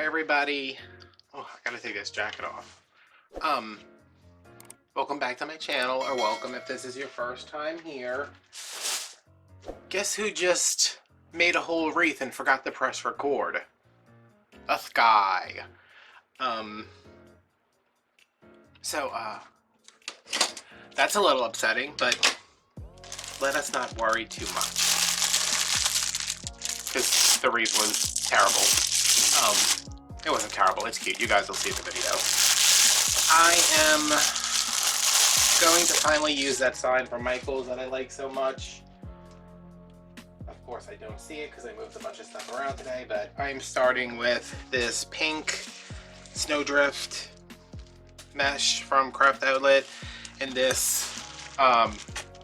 Hi everybody. Oh, I gotta take this jacket off. Welcome back to my channel, or welcome if this is your first time here. Guess who just made a whole wreath and forgot to press record? A guy. That's a little upsetting, but let us not worry too much. Because the wreath was terrible. It wasn't terrible, it's cute. You guys will see the video. I am going to finally use that sign from Michael's that I like so much. Of course I don't see it because I moved a bunch of stuff around today, but I'm starting with this pink snowdrift mesh from Craft Outlet and this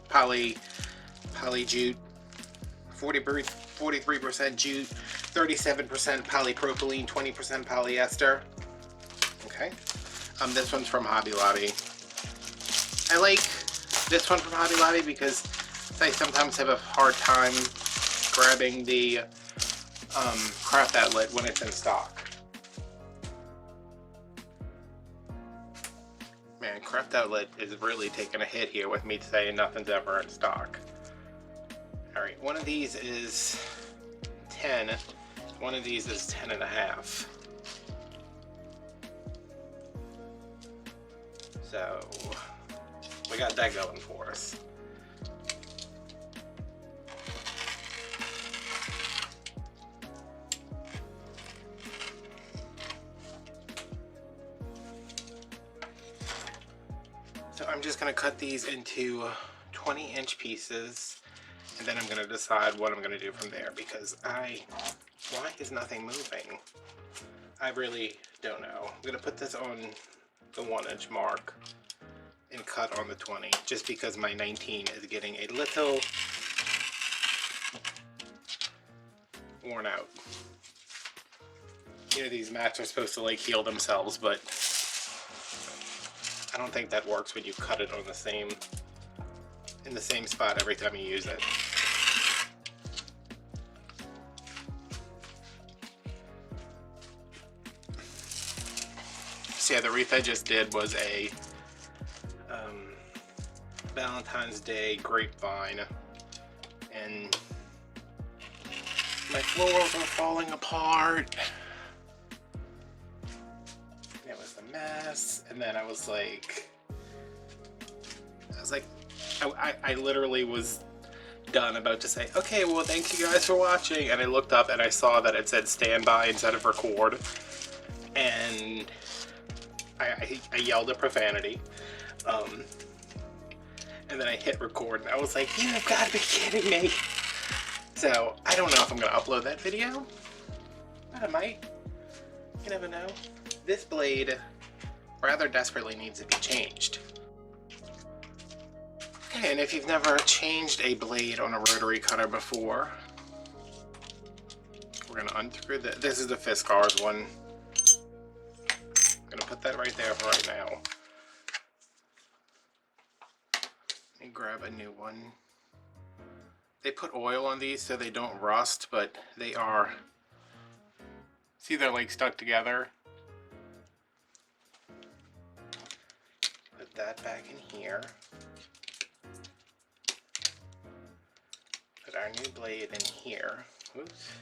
poly jute, 43% jute, 37% polypropylene, 20% polyester. Okay. This one's from Hobby Lobby. I like this one from Hobby Lobby because I sometimes have a hard time grabbing the Craft Outlet when it's in stock. Man, Craft Outlet is really taking a hit here with me saying nothing's ever in stock. Alright, one of these is 10. One of these is 10.5. So, we got that going for us. So I'm just going to cut these into 20-inch pieces, and then I'm going to decide what I'm going to do from there, because why is nothing moving? I really don't know. I'm going to put this on the 1-inch mark and cut on the 20, just because my 19 is getting a little worn out. You know, these mats are supposed to like heal themselves, but I don't think that works when you cut it on in the same spot every time you use it. So yeah, the wreath I just did was a Valentine's Day grapevine, and my florals are falling apart. It was a mess, and then I was like, I literally was done about to say, okay, well, thank you guys for watching, and I looked up and I saw that it said standby instead of record, and I yelled a profanity, and then I hit record, and I was like, you've got to be kidding me. So, I don't know if I'm going to upload that video, but I might. You never know. This blade rather desperately needs to be changed. Okay, and if you've never changed a blade on a rotary cutter before, we're going to unscrew this is the Fiskars one. I'm going to put that right there for right now. And grab a new one. They put oil on these so they don't rust, but they are, see, they're like stuck together. Put that back in here. Put our new blade in here. Oops.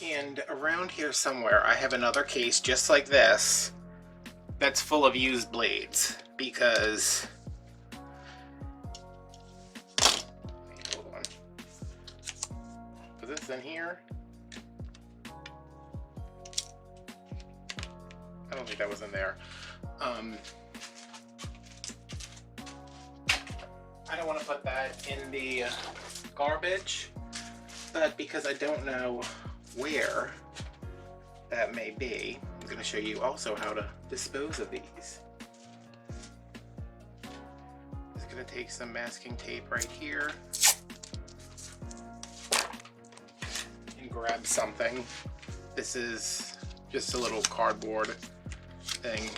And around here somewhere I have another case just like this that's full of used blades, because hold on. Was this in here? I don't think that was in there. I don't want to put that in the garbage, but because I don't know where that may be, I'm going to show you also how to dispose of these. Just going to take some masking tape right here and grab something. This is just a little cardboard thing.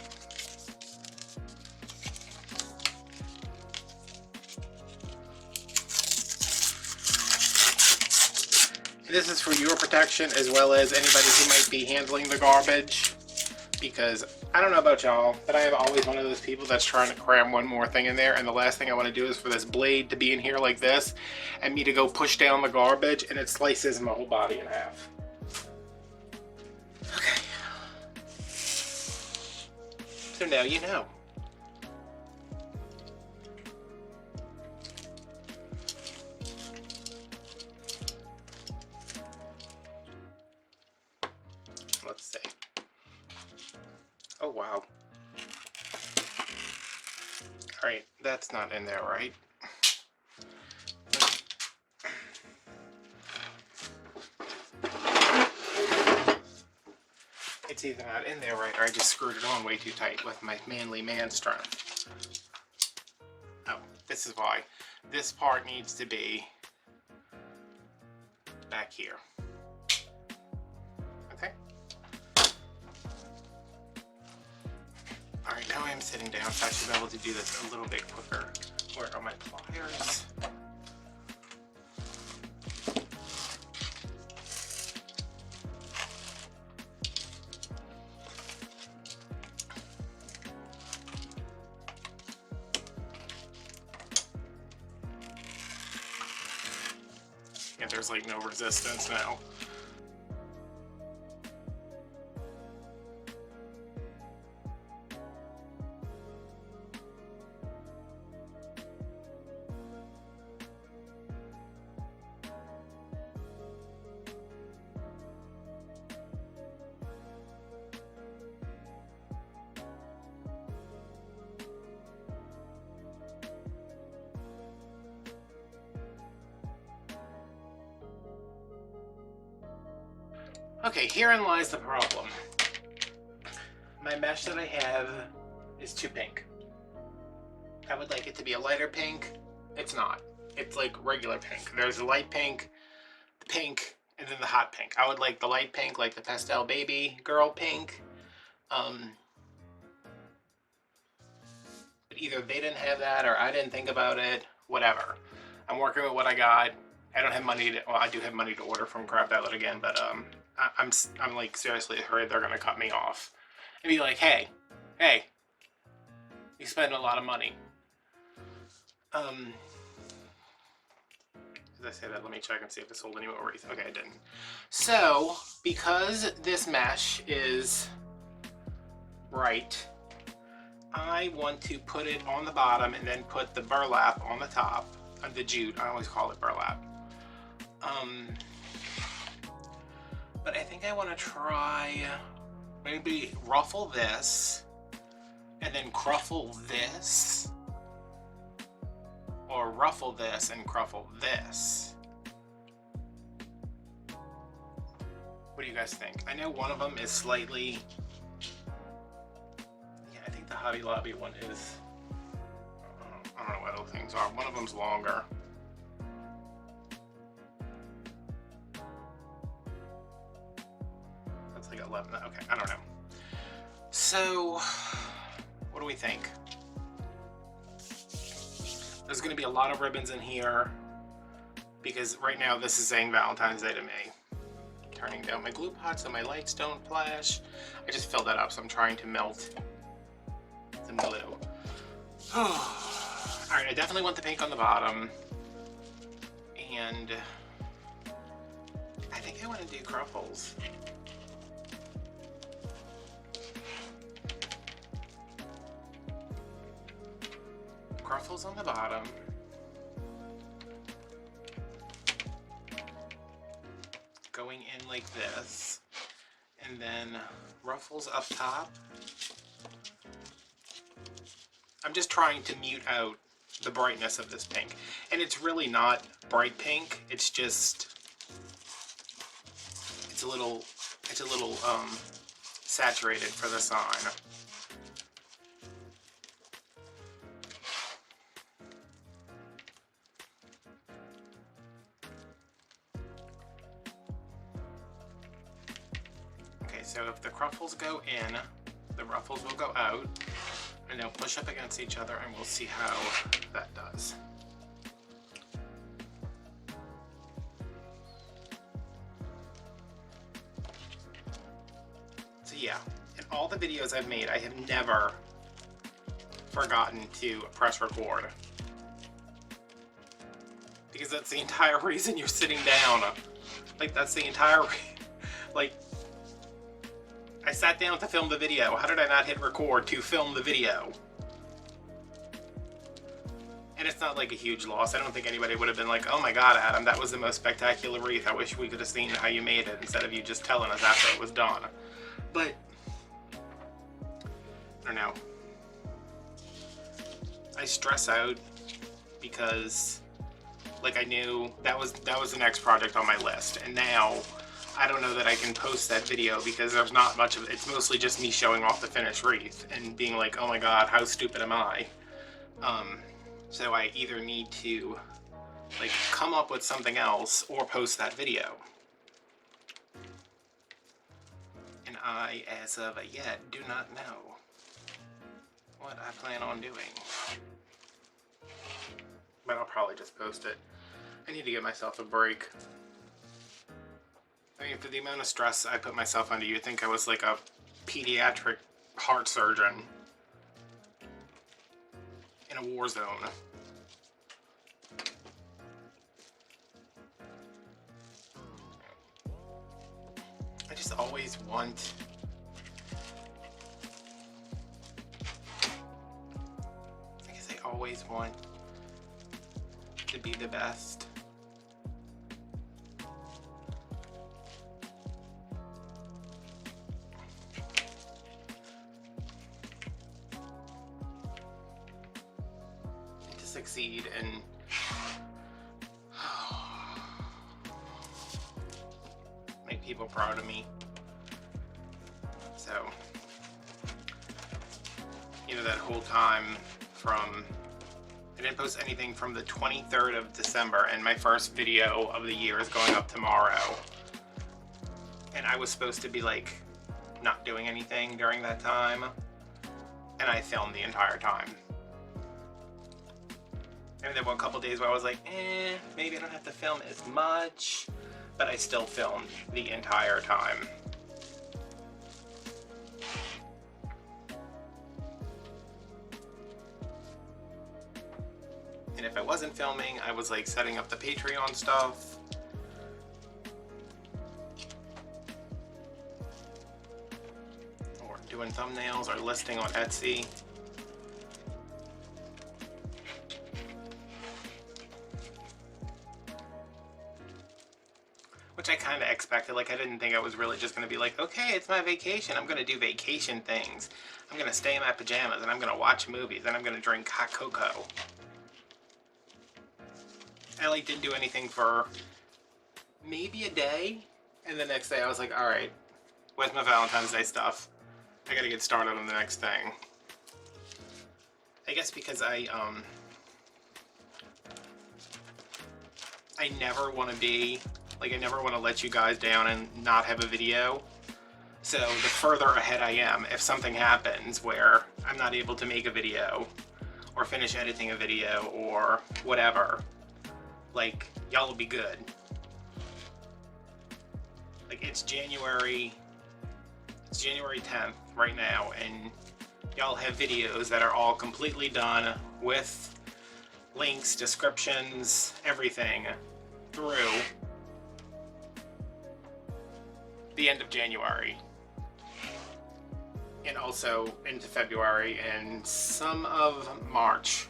This is for your protection as well as anybody who might be handling the garbage, because I don't know about y'all, but I am always one of those people that's trying to cram one more thing in there, and the last thing I want to do is for this blade to be in here like this and me to go push down the garbage and it slices my whole body in half. Okay. So now you know. Let's see. Oh, wow. All right, that's not in there, right? It's either not in there right, or I just screwed it on way too tight with my manly man strength. Oh, this is why. This part needs to be back here. Okay. Alright, now I'm sitting down, so I should be able to do this a little bit quicker. Where are my pliers? Yeah, there's like no resistance now. Okay, herein lies the problem. My mesh that I have is too pink. I would like it to be a lighter pink. It's not. It's like regular pink. There's a light pink, the pink, and then the hot pink. I would like the light pink, like the pastel baby girl pink. But either they didn't have that or I didn't think about it. Whatever. I'm working with what I got. I don't have money to, well, I do have money to order from Craft Outlet again, but I'm like seriously afraid they're gonna cut me off and be like, hey, you spend a lot of money. As I say that, let me check and see if it sold any more Wreath. Okay, it didn't. So because this mesh is bright, I want to put it on the bottom and then put the burlap on the top of the jute. I always call it burlap. But I think I want to try maybe ruffle this and then cruffle this, or ruffle this and cruffle this. What do you guys think? I know one of them is slightly, yeah, I think the Hobby Lobby one is, I don't know what other things are. One of them's longer. Like 11. Okay, I don't know. So, what do we think? There's going to be a lot of ribbons in here because right now this is saying Valentine's Day to me. Turning down my glue pot so my lights don't flash. I just filled that up, so I'm trying to melt the glue. Alright, I definitely want the pink on the bottom. And I think I want to do cruffles. Ruffles on the bottom. Going in like this. And then ruffles up top. I'm just trying to mute out the brightness of this pink. And it's really not bright pink. It's just, it's a little saturated for the sign. So if the cruffles go in, the ruffles will go out, and they'll push up against each other, and we'll see how that does. yeah, in all the videos I've made, I have never forgotten to press record. Because that's the entire reason you're sitting down. Like, that's the entire, like, I sat down to film the video. How did I not hit record to film the video? And it's not like a huge loss. I don't think anybody would have been like, oh my god, Adam, that was the most spectacular wreath. I wish we could have seen how you made it instead of you just telling us after it was done. But, I don't know. I stress out because, like, I knew that was the next project on my list. And now, I don't know that I can post that video because there's not much of it. It's mostly just me showing off the finished wreath and being like, oh my god, how stupid am I? So I either need to, like, come up with something else or post that video. And I, as of yet, do not know what I plan on doing. But I'll probably just post it. I need to give myself a break. I mean, for the amount of stress I put myself under, you'd think I was like a pediatric heart surgeon in a war zone. I just always want I always want to be the best. And to succeed and make people proud of me. So, you know, that whole time from, I didn't post anything from the 23rd of December, and my first video of the year is going up tomorrow. And I was supposed to be like not doing anything during that time, and I filmed the entire time. And there were a couple days where I was like, maybe I don't have to film as much, but I still filmed the entire time. And if I wasn't filming, I was like setting up the Patreon stuff. Or doing thumbnails or listing on Etsy. Which I kind of expected. Like, I didn't think I was really just going to be like, okay, it's my vacation. I'm going to do vacation things. I'm going to stay in my pajamas and I'm going to watch movies and I'm going to drink hot cocoa. I like didn't do anything for maybe a day, and the next day I was like, all right, where's my Valentine's Day stuff? I gotta get started on the next thing. I guess because I never want to be, like, I never want to let you guys down and not have a video. So the further ahead I am, if something happens where I'm not able to make a video or finish editing a video or whatever, like, y'all will be good. Like, it's January 10th right now, and y'all have videos that are all completely done with links, descriptions, everything through the end of January. And also into February and some of March.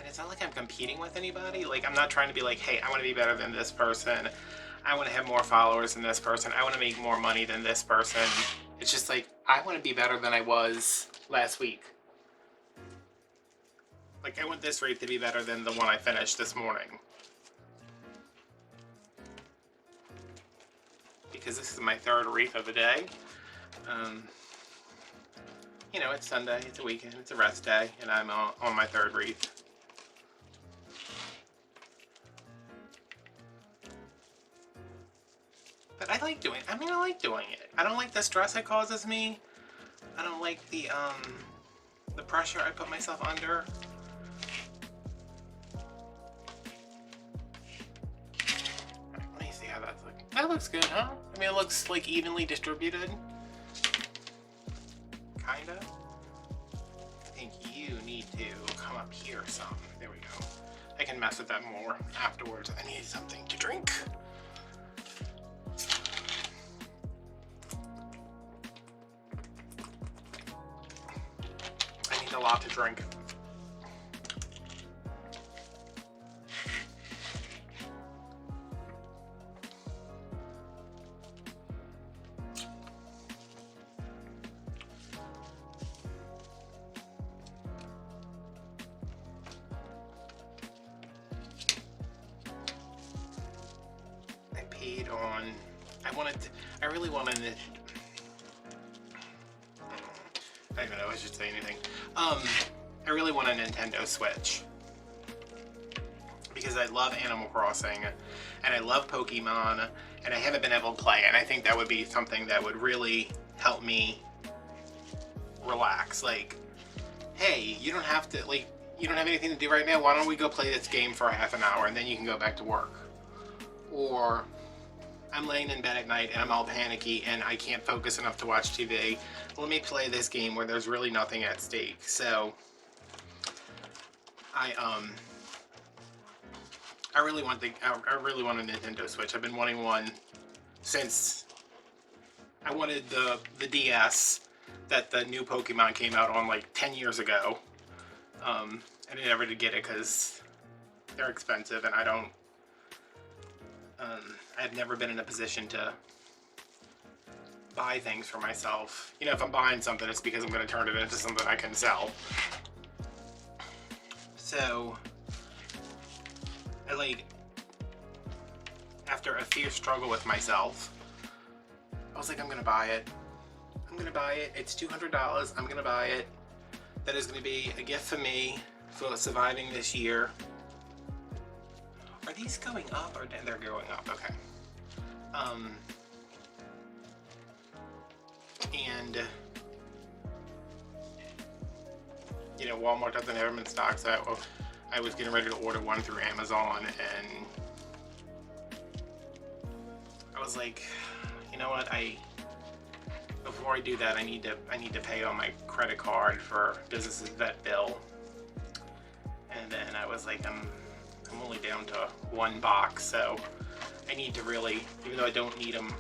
It's not like I'm competing with anybody. Like, I'm not trying to be like, hey, I want to be better than this person. I want to have more followers than this person. I want to make more money than this person. It's just like, I want to be better than I was last week. Like, I want this wreath to be better than the one I finished this morning. Because this is my third wreath of the day. You know, it's Sunday, it's a weekend, it's a rest day, and I'm on my third wreath. But I like doing, I like doing it. I don't like the stress it causes me. I don't like the pressure I put myself under. Let me see how that's looking. That looks good, huh? I mean, it looks like evenly distributed. Kinda. I think you need to come up here some. There we go. I can mess with that more afterwards. I need something to drink. I need a lot to drink. On, I really wanted it. I don't even know if I should say anything. I really want a Nintendo Switch because I love Animal Crossing and I love Pokemon and I haven't been able to play, and I think that would be something that would really help me relax. Like, hey, you don't have to, like, you don't have anything to do right now, why don't we go play this game for half an hour and then you can go back to work? Or I'm laying in bed at night and I'm all panicky and I can't focus enough to watch TV. Let me play this game where there's really nothing at stake. So I really want a Nintendo Switch. I've been wanting one since I wanted the DS that the new Pokemon came out on like 10 years ago. I never did get it because they're expensive and I don't. I've never been in a position to buy things for myself. You know, if I'm buying something, it's because I'm going to turn it into something I can sell. So, after a fierce struggle with myself, I was like, I'm going to buy it. I'm going to buy it. It's $200. I'm going to buy it. That is going to be a gift for me for surviving this year. Are these going up or they're going up? Okay. And you know, Walmart doesn't have them in stock, so I was getting ready to order one through Amazon, and I was like, you know what? Before I do that, I need to pay on my credit card for business's vet bill. And then I was like, I'm only down to one box, so I need to really, even though I don't need them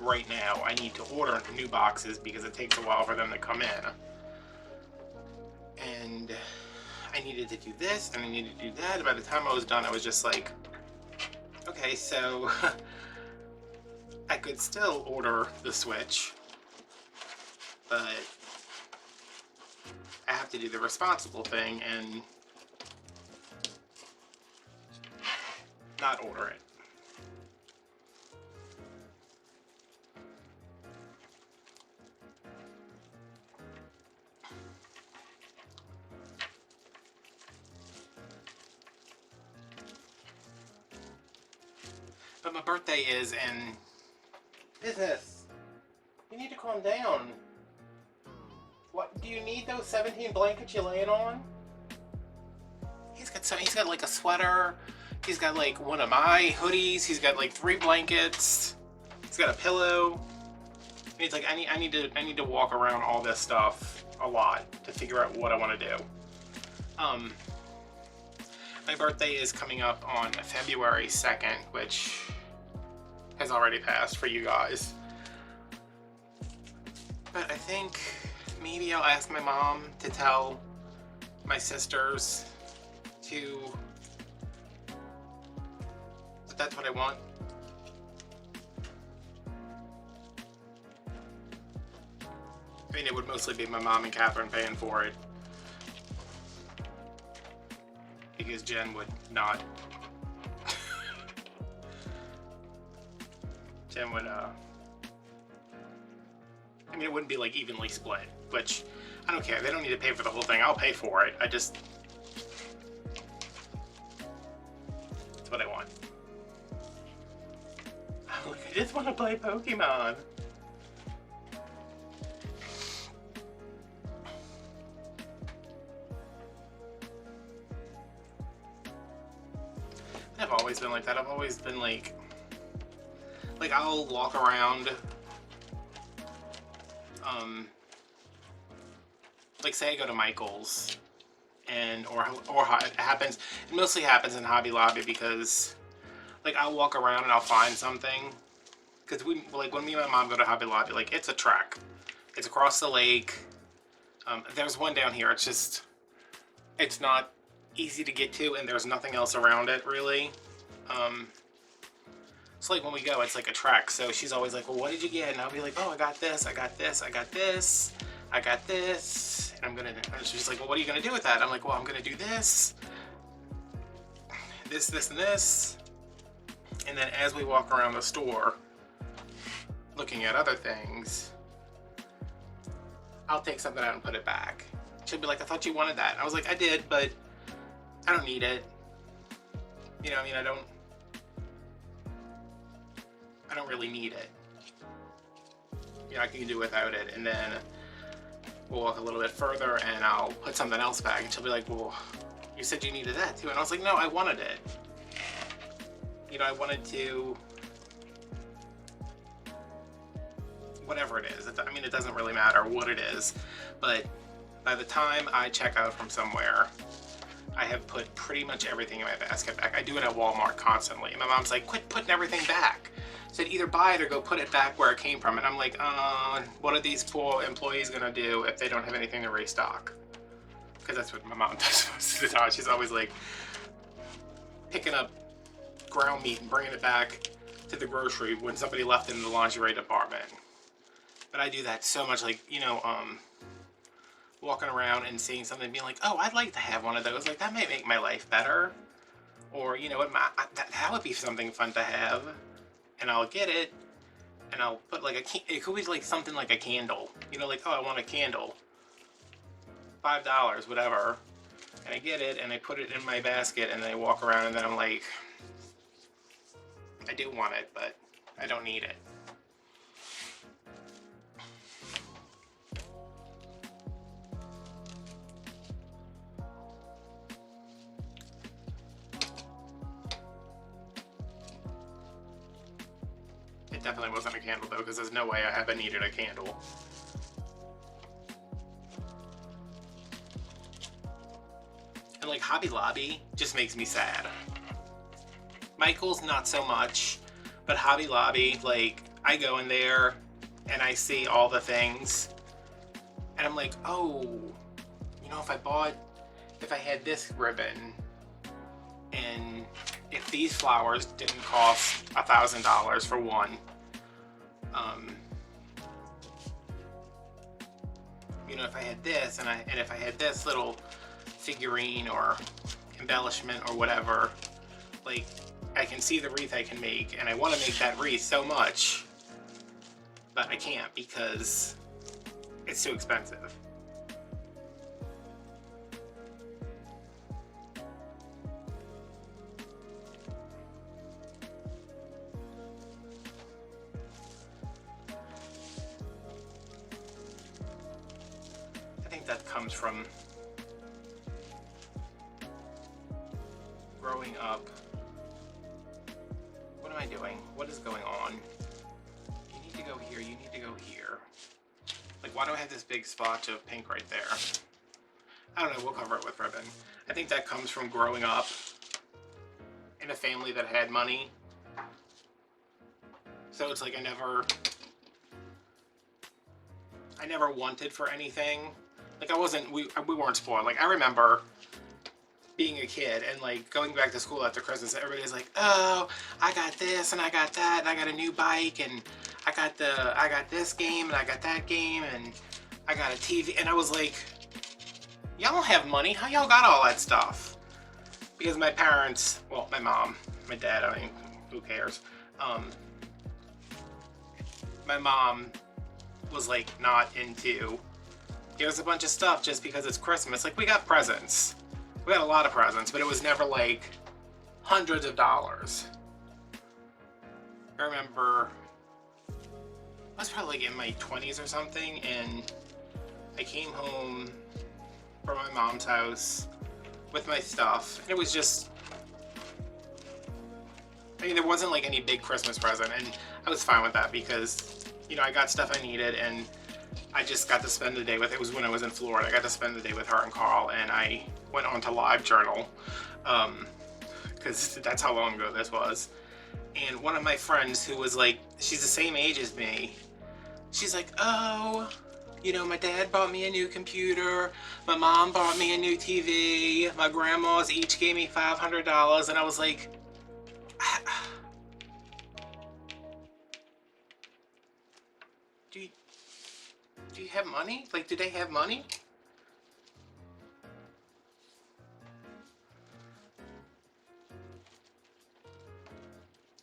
right now, I need to order new boxes because it takes a while for them to come in. And I needed to do this and I needed to do that. And by the time I was done, I was just like, okay, so I could still order the Switch, but I have to do the responsible thing and not order it. But my birthday is in business. You need to calm down. What, do you need those 17 blankets you're laying on? He's got like a sweater. He's got like one of my hoodies. He's got like 3 blankets. He's got a pillow. And he's like, I need to walk around all this stuff a lot to figure out what I want to do. My birthday is coming up on February 2nd, which has already passed for you guys. But I think maybe I'll ask my mom to tell my sisters to, that that's what I want. I mean, it would mostly be my mom and Catherine paying for it, because Jen would not. Jen would, I mean, it wouldn't be like evenly split, which I don't care. They don't need to pay for the whole thing. I'll pay for it. That's what I want. Look I just want to play Pokemon. I've always been like that. I've always been like I'll walk around, like say I go to Michael's, and or it happens. It mostly happens in Hobby Lobby because like I'll walk around and I'll find something. Because we like when me and my mom go to Hobby Lobby, like it's a trek. It's across the lake. There's one down here. It's not easy to get to, and there's nothing else around it really. So like when we go, it's like a trek. So she's always like, well, what did you get? And I'll be like, oh, I got this, I got this, I got this, I got this. And she's like, well, what are you gonna do with that? I'm like, well, I'm gonna do this, this, and this. And then as we walk around the store, looking at other things, I'll take something out and put it back. She'll be like, I thought you wanted that. And I was like, I did, but I don't need it. You know, I mean, I don't really need it. You know, I can do without it. And then we'll walk a little bit further and I'll put something else back. And she'll be like, well, you said you needed that too. And I was like, no, I wanted it. You know, I wanted to, whatever it is. I mean, it doesn't really matter what it is. But by the time I check out from somewhere, I have put pretty much everything in my basket back. I do it at Walmart constantly. And my mom's like, quit putting everything back. Said either buy it or go put it back where it came from. And I'm like, what are these poor employees gonna do if they don't have anything to restock? Because that's what my mom does most of the time. She's always like picking up ground meat and bringing it back to the grocery when somebody left it in the lingerie department. But I do that so much, like, you know, walking around and seeing something, being like, oh, I'd like to have one of those. Like, that might make my life better. Or, you know, that would be something fun to have. And I'll get it, and I'll put like it could be like something like a candle. You know, like, oh, I want a candle. $5, whatever. And I get it, and I put it in my basket, and then I walk around, and then I'm like, I do want it, but I don't need it. It definitely wasn't a candle though, because there's no way I ever needed a candle. And like Hobby Lobby just makes me sad. Michael's not so much, but Hobby Lobby, like I go in there and I see all the things and I'm like, oh, you know, if I had this ribbon and if these flowers didn't cost $1,000 for one, you know, if I had this and if I had this little figurine or embellishment or whatever, like I can see the wreath I can make, and I want to make that wreath so much, but I can't because it's too expensive. I think that comes from growing up. What am I doing? What is going on? You need to go here, you need to go here. Like, why do I have this big splotch of pink right there? I don't know, we'll cover it with ribbon. I think that comes from growing up in a family that had money. So it's like I never wanted for anything. Like we weren't spoiled. Like I remember being a kid and like going back to school after Christmas, everybody's like, oh, I got this and I got that and I got a new bike and I got this game and I got that game and I got a TV. And I was like, y'all don't have money. How y'all got all that stuff? Because my parents, well, my mom, my dad, I mean, who cares? My mom was like not into, here's a bunch of stuff just because it's Christmas. Like we got presents. We had a lot of presents, but it was never like hundreds of dollars. I remember I was probably like in my 20s or something, and I came home from my mom's house with my stuff, and it was just, I mean, there wasn't like any big Christmas present, and I was fine with that because, you know, I got stuff I needed, and I just got to spend the day with, it was when I was in Florida, I got to spend the day with her and Carl, and I went on to LiveJournal, because that's how long ago this was. And one of my friends who was like, she's the same age as me, she's like, oh, you know, my dad bought me a new computer, my mom bought me a new TV, my grandmas each gave me $500, and I was like, do you have money? Like, do they have money?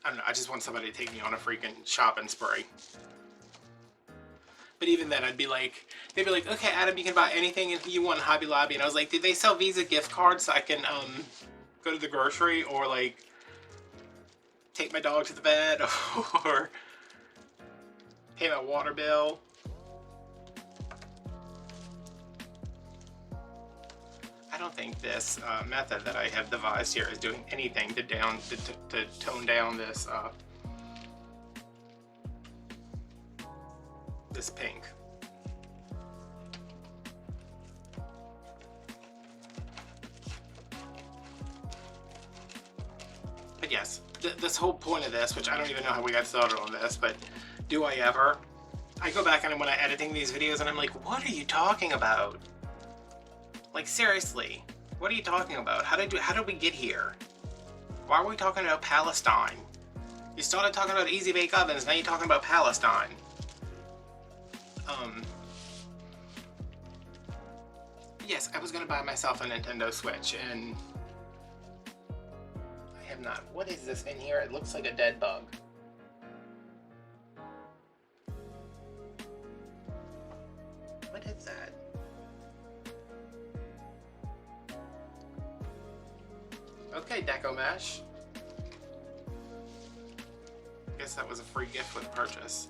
I don't know, I just want somebody to take me on a freaking shopping spree. But even then, I'd be like, they'd be like, okay, Adam, you can buy anything you want in Hobby Lobby. And I was like, did they sell Visa gift cards so I can go to the grocery, or like take my dog to the vet, or pay my water bill? I don't think this method that I have devised here is doing anything to tone down this this pink. But yes, this whole point of this, which I don't even know how we got started on this, but do I ever? I go back and when I'm editing these videos and I'm like, what are you talking about? Like, seriously, what are you talking about? How did we get here? Why are we talking about Palestine? You started talking about easy bake ovens, now you're talking about Palestine. Yes, I was gonna buy myself a Nintendo Switch, and I have not. What is this in here? It looks like a dead bug. What is that? Okay, Deco mesh. Guess that was a free gift with purchase.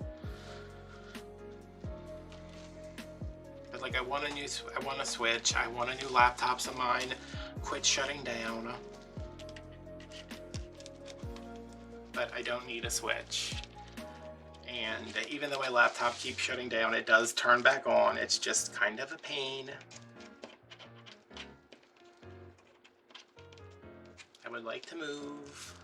But like, I want a Switch. I want a new laptop, so mine quit shutting down. But I don't need a Switch. And even though my laptop keeps shutting down, it does turn back on. It's just kind of a pain. I would like to move.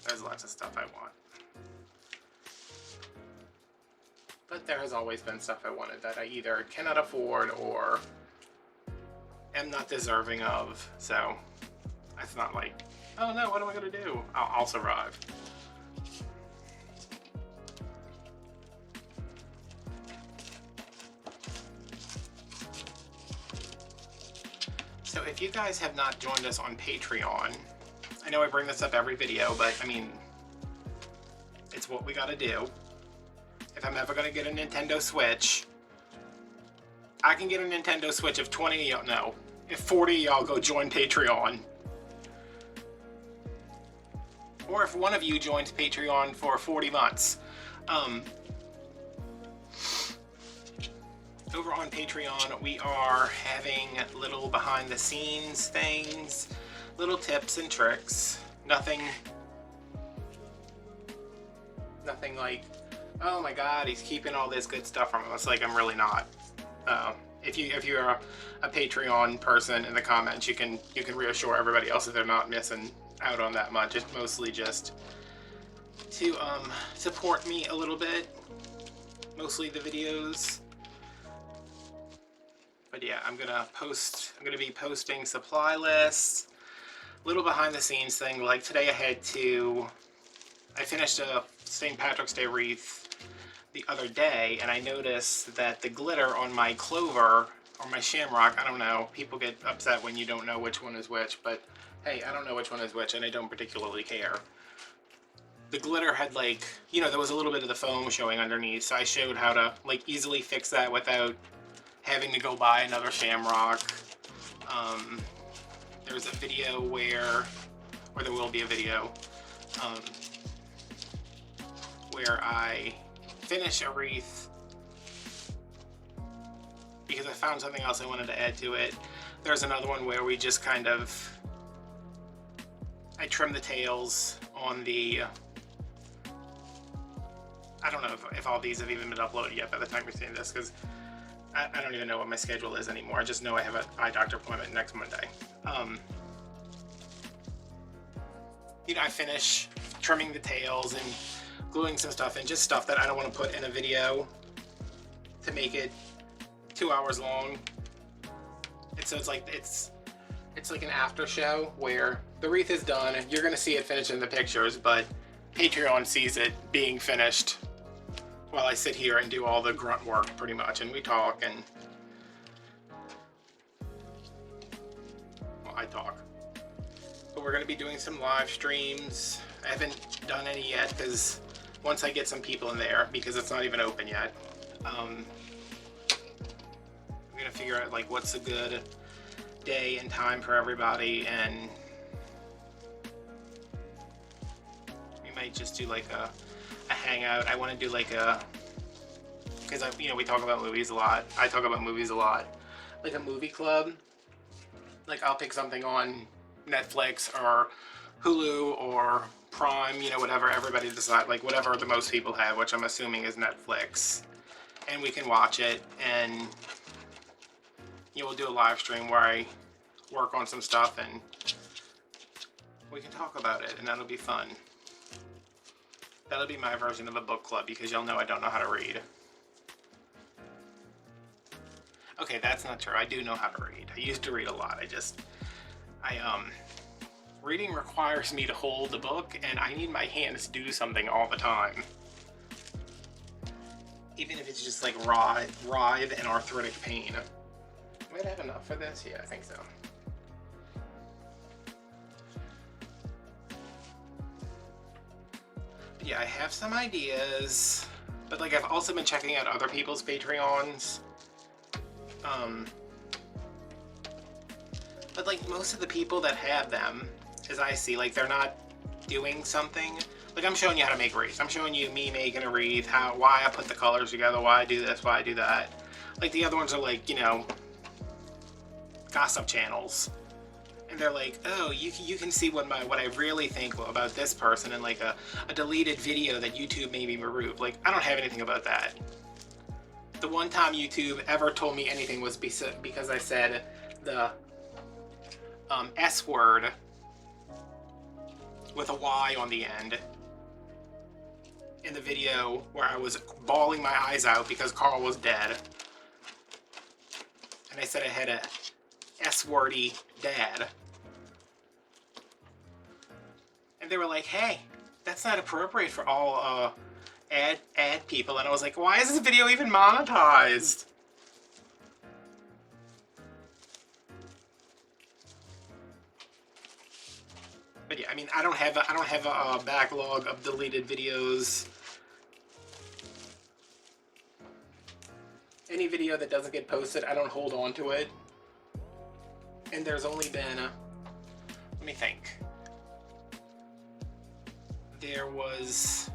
There's lots of stuff I want. But there has always been stuff I wanted that I either cannot afford or am not deserving of. So it's not like, oh no, what am I gonna do? I'll survive. So if you guys have not joined us on Patreon, I know I bring this up every video, but I mean, it's what we gotta do. If I'm ever gonna get a Nintendo Switch, I can get a Nintendo Switch if 20 of y'all, no, if 40 of y'all go join Patreon. Or if one of you joins Patreon for 40 months. Over on Patreon, we are having little behind the scenes things, little tips and tricks. Nothing like, oh my god, he's keeping all this good stuff from us. Like, I'm really not. If you're a Patreon person in the comments, you can reassure everybody else that they're not missing out on that much. It's mostly just to support me a little bit. Mostly the videos. But yeah, I'm gonna be posting supply lists, little behind the scenes thing. Like today I finished a St. Patrick's Day wreath the other day, and I noticed that the glitter on my clover or my shamrock, I don't know, people get upset when you don't know which one is which, but hey, I don't know which one is which, and I don't particularly care. The glitter had, like, you know, there was a little bit of the foam showing underneath, so I showed how to like easily fix that without having to go buy another shamrock. There's a video where there will be a video where I finish a wreath because I found something else I wanted to add to it. There's another one where we just kind of, I trim the tails on the, I don't know if all these have even been uploaded yet by the time you're seeing this, because I don't even know what my schedule is anymore. I just know I have an eye doctor appointment next Monday. You know, I finish trimming the tails and gluing some stuff in, just stuff that I don't want to put in a video to make it 2 hours long. And so it's like an after show where the wreath is done. You're gonna see it finished in the pictures, but Patreon sees it being finished while I sit here and do all the grunt work pretty much, and we talk and well, I talk. But we're going to be doing some live streams. I haven't done any yet because once I get some people in there, because it's not even open yet, I'm going to figure out like what's a good day and time for everybody, and we might just do like a hangout. I want to do like a, because you know, we talk about movies a lot. I talk about movies a lot. Like a movie club. Like I'll pick something on Netflix or Hulu or Prime, you know, whatever everybody decides, like whatever the most people have, which I'm assuming is Netflix, and we can watch it, and you know, we'll do a live stream where I work on some stuff and we can talk about it, and that'll be fun. That'll be my version of a book club, because y'all know I don't know how to read. Okay, that's not true. I do know how to read. I used to read a lot. Reading requires me to hold the book, and I need my hands to do something all the time. Even if it's just like writhe and arthritic pain. Might I have enough for this? Yeah, I think so. But yeah, I have some ideas, but like I've also been checking out other people's Patreons. But like most of the people that have them, as I see, like they're not doing something. Like I'm showing you how to make wreaths. I'm showing you me making a wreath, why I put the colors together, why I do this, why I do that. Like the other ones are like, you know, gossip channels. And they're like, oh, you can see what I really think about this person in like a deleted video that YouTube maybe removed. Like, I don't have anything about that. The one time YouTube ever told me anything was because I said the S word with a Y on the end in the video where I was bawling my eyes out because Carl was dead. And I said I had a S-wordy dad. And they were like, hey, that's not appropriate for all ad people. And I was like, why is this video even monetized? But yeah, I mean, I don't have a backlog of deleted videos. Any video that doesn't get posted, I don't hold on to it. And there's only been, let me think. There's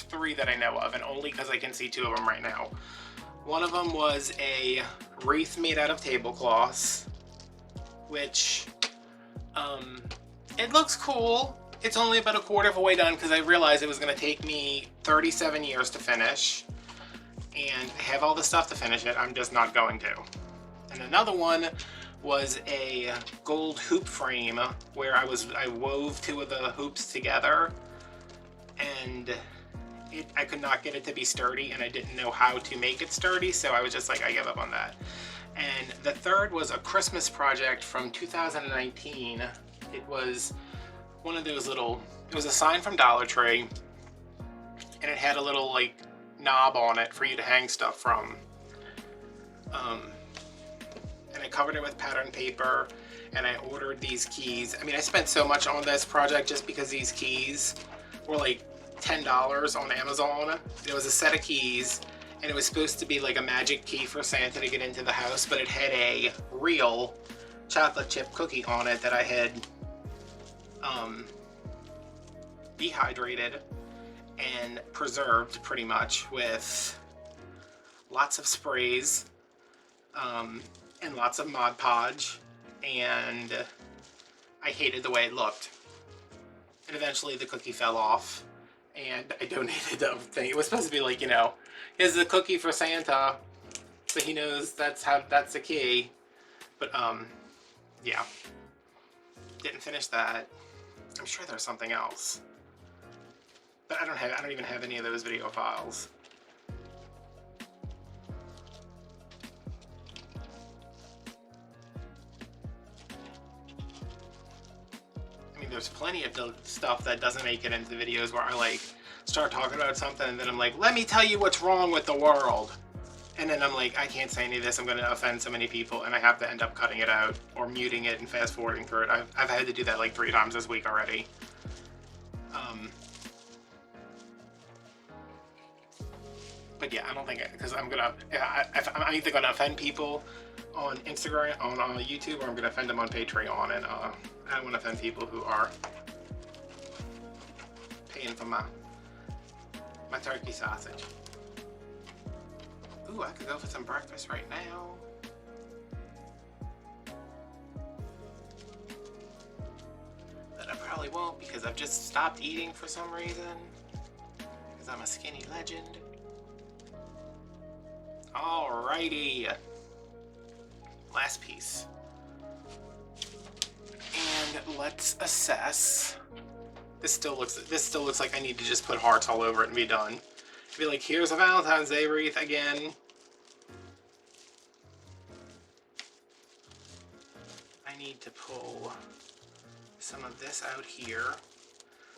3 that I know of, and only because I can see 2 of them right now. One of them was a wreath made out of tablecloths, which, it looks cool. It's only about a quarter of a way done because I realized it was going to take me 37 years to finish, and I have all the stuff to finish it. I'm just not going to. And another one was a gold hoop frame where I wove 2 of the hoops together, and I could not get it to be sturdy, and I didn't know how to make it sturdy, so I was just like, I give up on that. And the third was a Christmas project from 2019. It was one of those little, it was a sign from Dollar Tree, and it had a little like knob on it for you to hang stuff from. And I covered it with pattern paper, and I ordered these keys. I mean, I spent so much on this project just because these keys were like $10 on Amazon. It was a set of keys, and it was supposed to be like a magic key for Santa to get into the house, but it had a real chocolate chip cookie on it that I had dehydrated and preserved pretty much with lots of sprays and lots of Mod Podge, and I hated the way it looked. And eventually the cookie fell off, and I donated the thing. It was supposed to be like, you know, here's the cookie for Santa, so he knows that's the key. But yeah, didn't finish that. I'm sure there's something else, but I don't even have any of those video files. There's plenty of the stuff that doesn't make it into the videos where I like start talking about something and then I'm like, let me tell you what's wrong with the world. And then I'm like, I can't say any of this, I'm going to offend so many people, and I have to end up cutting it out or muting it and fast forwarding through it. I've had to do that like 3 times this week already. But yeah, I don't think, because I'm either going to offend people on Instagram, on YouTube, or I'm going to offend them on Patreon, and I don't want to offend people who are paying for my turkey sausage. Ooh, I could go for some breakfast right now. But I probably won't, because I've just stopped eating for some reason, because I'm a skinny legend. Alrighty, last piece, and let's assess. This still looks like I need to just put hearts all over it and be done. Be like, here's a Valentine's Day wreath again. I need to pull some of this out here.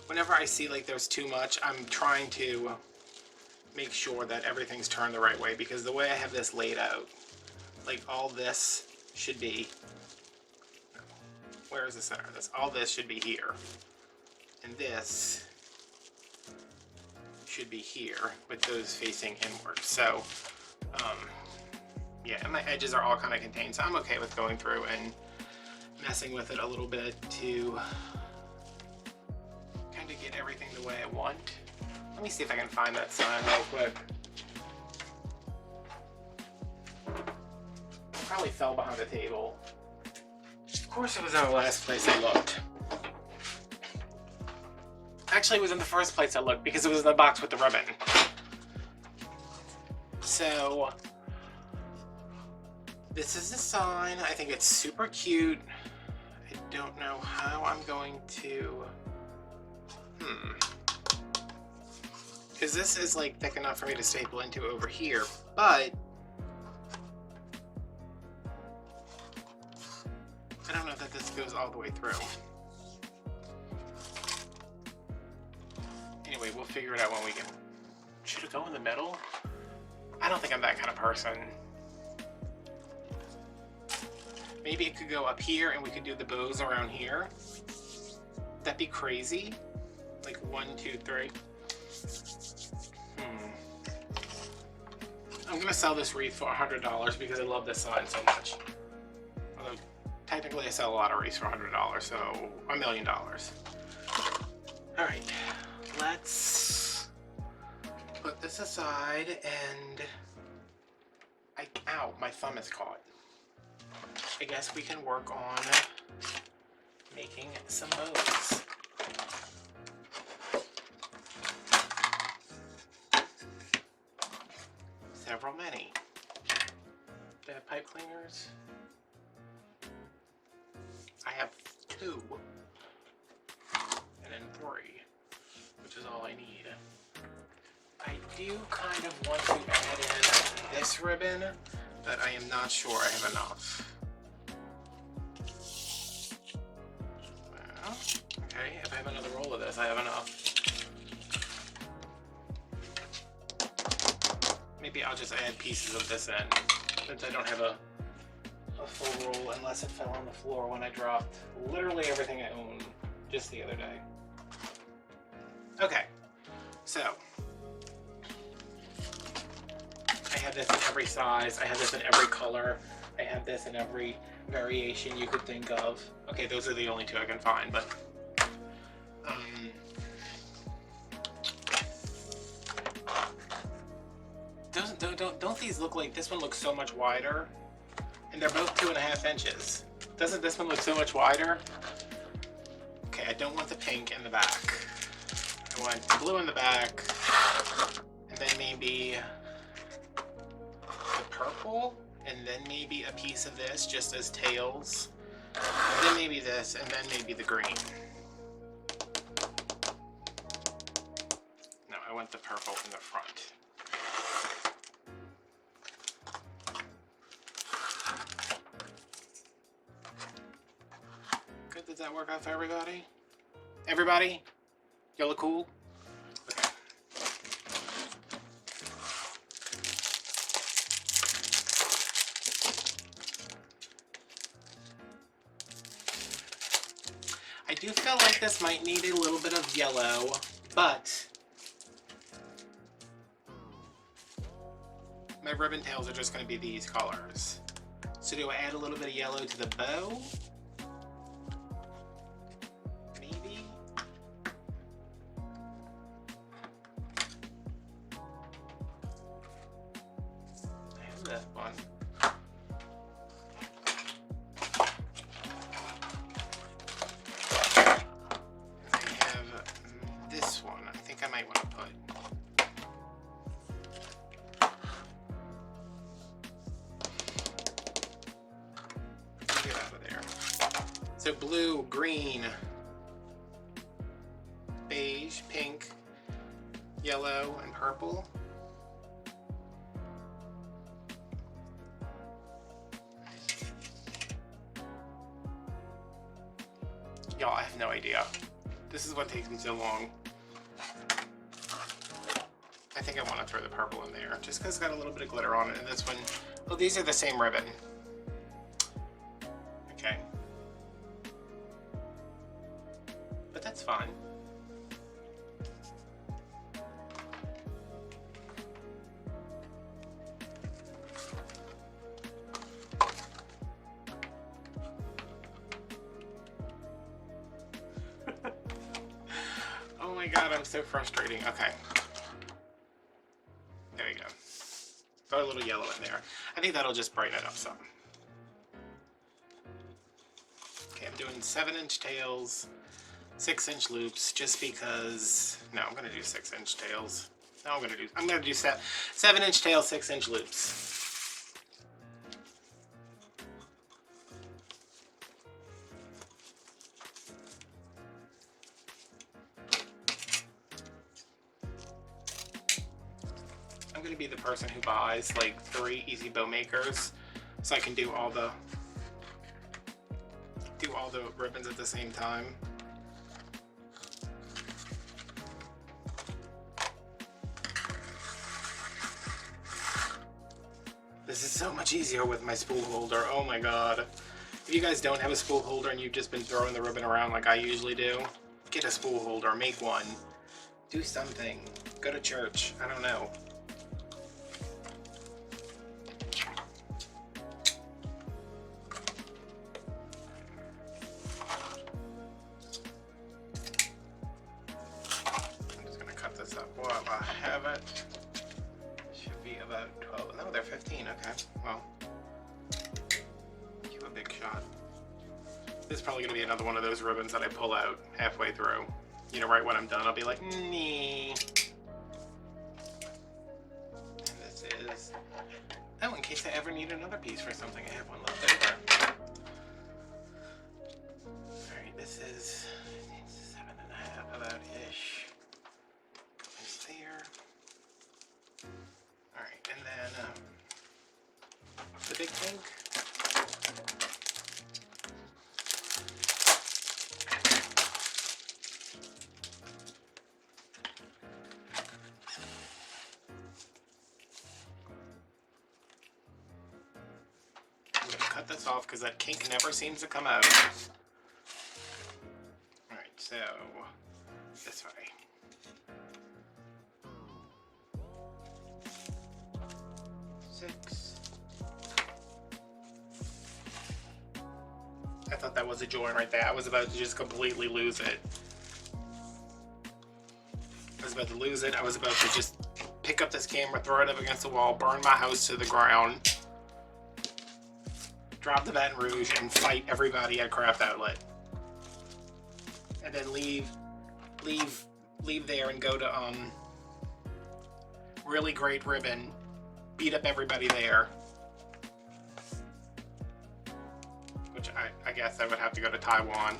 Whenever I see like there's too much, I'm trying to make sure that everything's turned the right way, because the way I have this laid out, like all this should be, where is the center of this? All this should be here, and this should be here with those facing inward. So yeah, and my edges are all kind of contained, so I'm okay with going through and messing with it a little bit to kind of get everything the way I want. Let me see if I can find that sign real quick. Probably fell behind the table. Of course it was in the last place I looked. Actually, it was in the first place I looked, because it was in the box with the ribbon. So, this is the sign. I think it's super cute. I don't know how I'm going to... because this is like thick enough for me to staple into over here, but I don't know that this goes all the way through. Anyway, we'll figure it out when we get... Should it go in the middle? I don't think I'm that kind of person. Maybe it could go up here and we could do the bows around here. That'd be crazy. Like 1, 2, 3. I'm gonna sell this wreath for $100 because I love this sign so much. Although technically I sell a lot of wreaths for $100, so $1 million. Alright, let's put this aside, and ow, my thumb is caught. I guess we can work on making some bows. Several many. Do I have pipe cleaners? I have 2. And then 3, which is all I need. I do kind of want to add in this ribbon, but I am not sure I have enough. Well, okay, if I have another roll of this, I have enough. Maybe I'll just add pieces of this in, since I don't have a full roll, unless it fell on the floor when I dropped literally everything I own just the other day. Okay, so this in every size. I have this in every color. I have this in every variation you could think of. Okay, those are the only two I can find, but don't these look like, this one looks so much wider? And they're both 2.5 inches. Doesn't this one look so much wider? Okay, I don't want the pink in the back. I want blue in the back, and then maybe the purple, and then maybe a piece of this just as tails, and then maybe this, and then maybe the green. No, I want the purple in the front. Good, does that work out for everybody? Everybody? Y'all look cool? Okay. I do feel like this might need a little bit of yellow, but my ribbon tails are just going to be these colors. So do I add a little bit of yellow to the bow? Maybe? I have that one. I have this one. I think I might want to put. Get out of there. So blue, green, beige, pink, yellow, and purple. Y'all, I have no idea. This is what takes me so long. I think I want to throw the purple in there, just because it's got a little bit of glitter on it. And this one, oh, these are the same ribbon. Okay. But that's fine. Oh my god, I'm so frustrating. Okay. There you go. Throw a little yellow in there. I think that'll just brighten it up some. Okay, I'm doing 7-inch tails, 6-inch loops, just because. No, I'm gonna do 6-inch tails. No, I'm gonna do 7-inch tails, 6-inch loops. I'm gonna be the person who buys like 3 easy bow makers, so I can do all the ribbons at the same time. This is so much easier with my spool holder. Oh my god. If you guys don't have a spool holder and you've just been throwing the ribbon around like I usually do, get a spool holder, make one. Do something. Go to church. I don't know. I'm just gonna cut this up while I have it. Should be about 12. No, they're 15. Okay. Well, you a big shot. This is probably gonna be another one of those ribbons that I pull out halfway through. You know, right when I'm done, I'll be like, nee. And this is, oh, in case I ever need another piece for something, I have one left over. Alright, this is 7.5 about-ish. It's there. Alright, and then the big pink. I'm going to cut this off because that kink never seems to come out. Alright, so this way. 6. I thought that was a joint right there. I was about to just completely lose it. I was about to lose it. I was about to just pick up this camera, throw it up against the wall, burn my house to the ground, drop the Baton Rouge, and fight everybody at Craft Outlet. And then leave there and go to Really Great Ribbon, beat up everybody there. Which I guess I would have to go to Taiwan.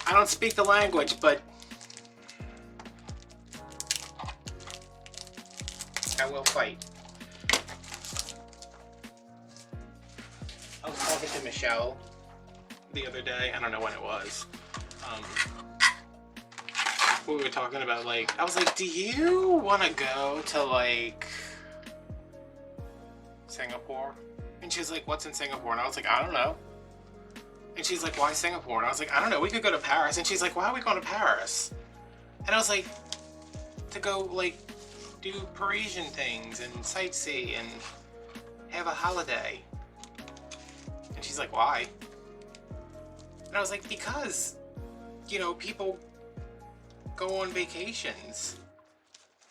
I don't speak the language, but I will fight. I was talking to Michelle the other day. I don't know when it was. We were talking about, like, I was like, do you want to go to, like, Singapore? And she's like, what's in Singapore? And I was like, I don't know. And she's like, why Singapore? And I was like, I don't know, we could go to Paris. And she's like, why are we going to Paris? And I was like, to go, like, do Parisian things and sightsee and have a holiday. And she's like, why? And I was like, because, you know, people go on vacations.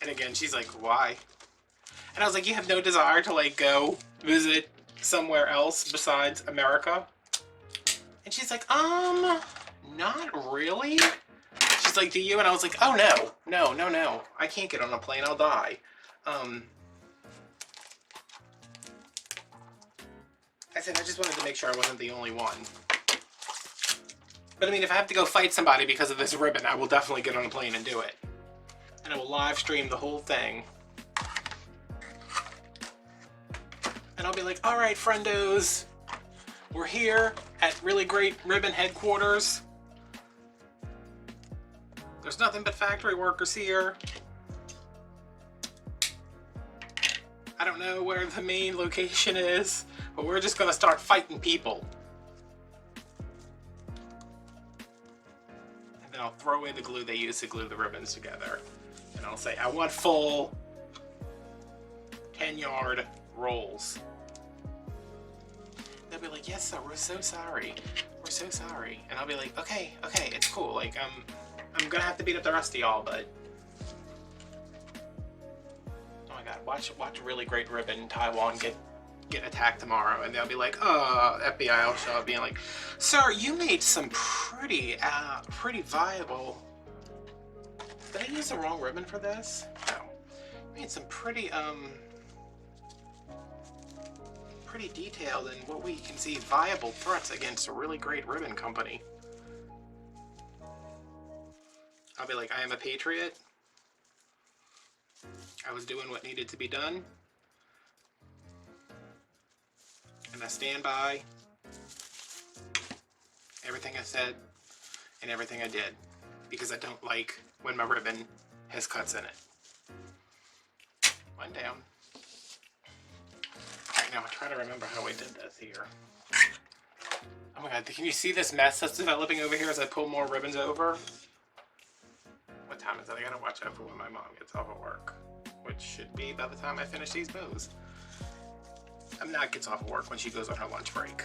And again, she's like, why? And I was like, you have no desire to, like, go visit somewhere else besides America? And she's like, not really. She's like, do you? And I was like, oh, no. I can't get on a plane, I'll die. I said, I just wanted to make sure I wasn't the only one. But I mean, if I have to go fight somebody because of this ribbon, I will definitely get on a plane and do it. And I will live stream the whole thing. And I'll be like, all right, friendos, we're here at Really Great Ribbon headquarters. There's nothing but factory workers here. I don't know where the main location is, but we're just gonna start fighting people. And then I'll throw away the glue they use to glue the ribbons together. And I'll say, I want full 10-yard rolls. They'll be like, yes, sir, we're so sorry. We're so sorry. And I'll be like, okay, it's cool. Like, I'm gonna have to beat up the rest of y'all, but... Oh my god, watch Really Great Ribbon in Taiwan get attacked tomorrow, and they'll be like, oh, FBI will show up being like, sir, you made some pretty viable... Did I use the wrong ribbon for this? No. You made some pretty detailed and what we can see viable threats against a Really Great Ribbon company. I'll be like, I am a patriot. I was doing what needed to be done. And I stand by everything I said and everything I did. Because I don't like when my ribbon has cuts in it. One down. Alright, now I'm trying to remember how I did this here. Oh my god, can you see this mess that's developing over here as I pull more ribbons over? What time is it? I gotta watch out for when my mom gets off of work. Which should be by the time I finish these bows. Not gets off of work, when she goes on her lunch break.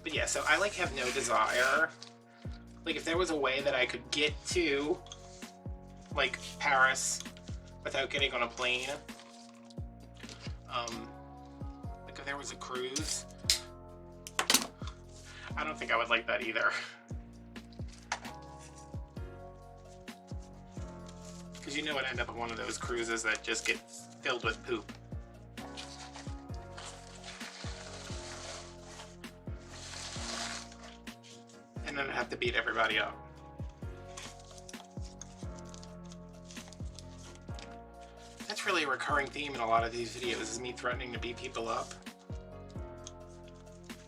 But yeah, so I like have no desire. Like if there was a way that I could get to like Paris without getting on a plane. Like if there was a cruise. I don't think I would like that either. Because you know I'd end up on one of those cruises that just get filled with poop. And then I'd have to beat everybody up. That's really a recurring theme in a lot of these videos, is me threatening to beat people up.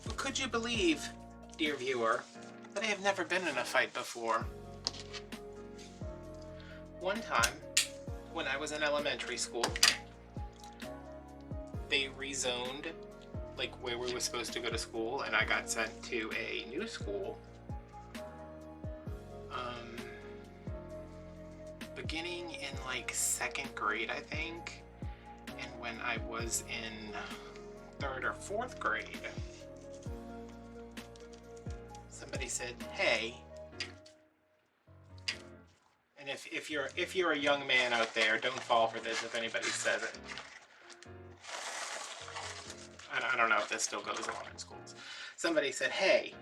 But could you believe, dear viewer, that I have never been in a fight before? One time, when I was in elementary school, they rezoned like where we were supposed to go to school, and I got sent to a new school. Beginning in like 2nd grade, I think. And when I was in 3rd or 4th grade, somebody said, hey, and if you're a young man out there, don't fall for this if anybody says it. I don't know if this still goes on in schools. Somebody said, hey,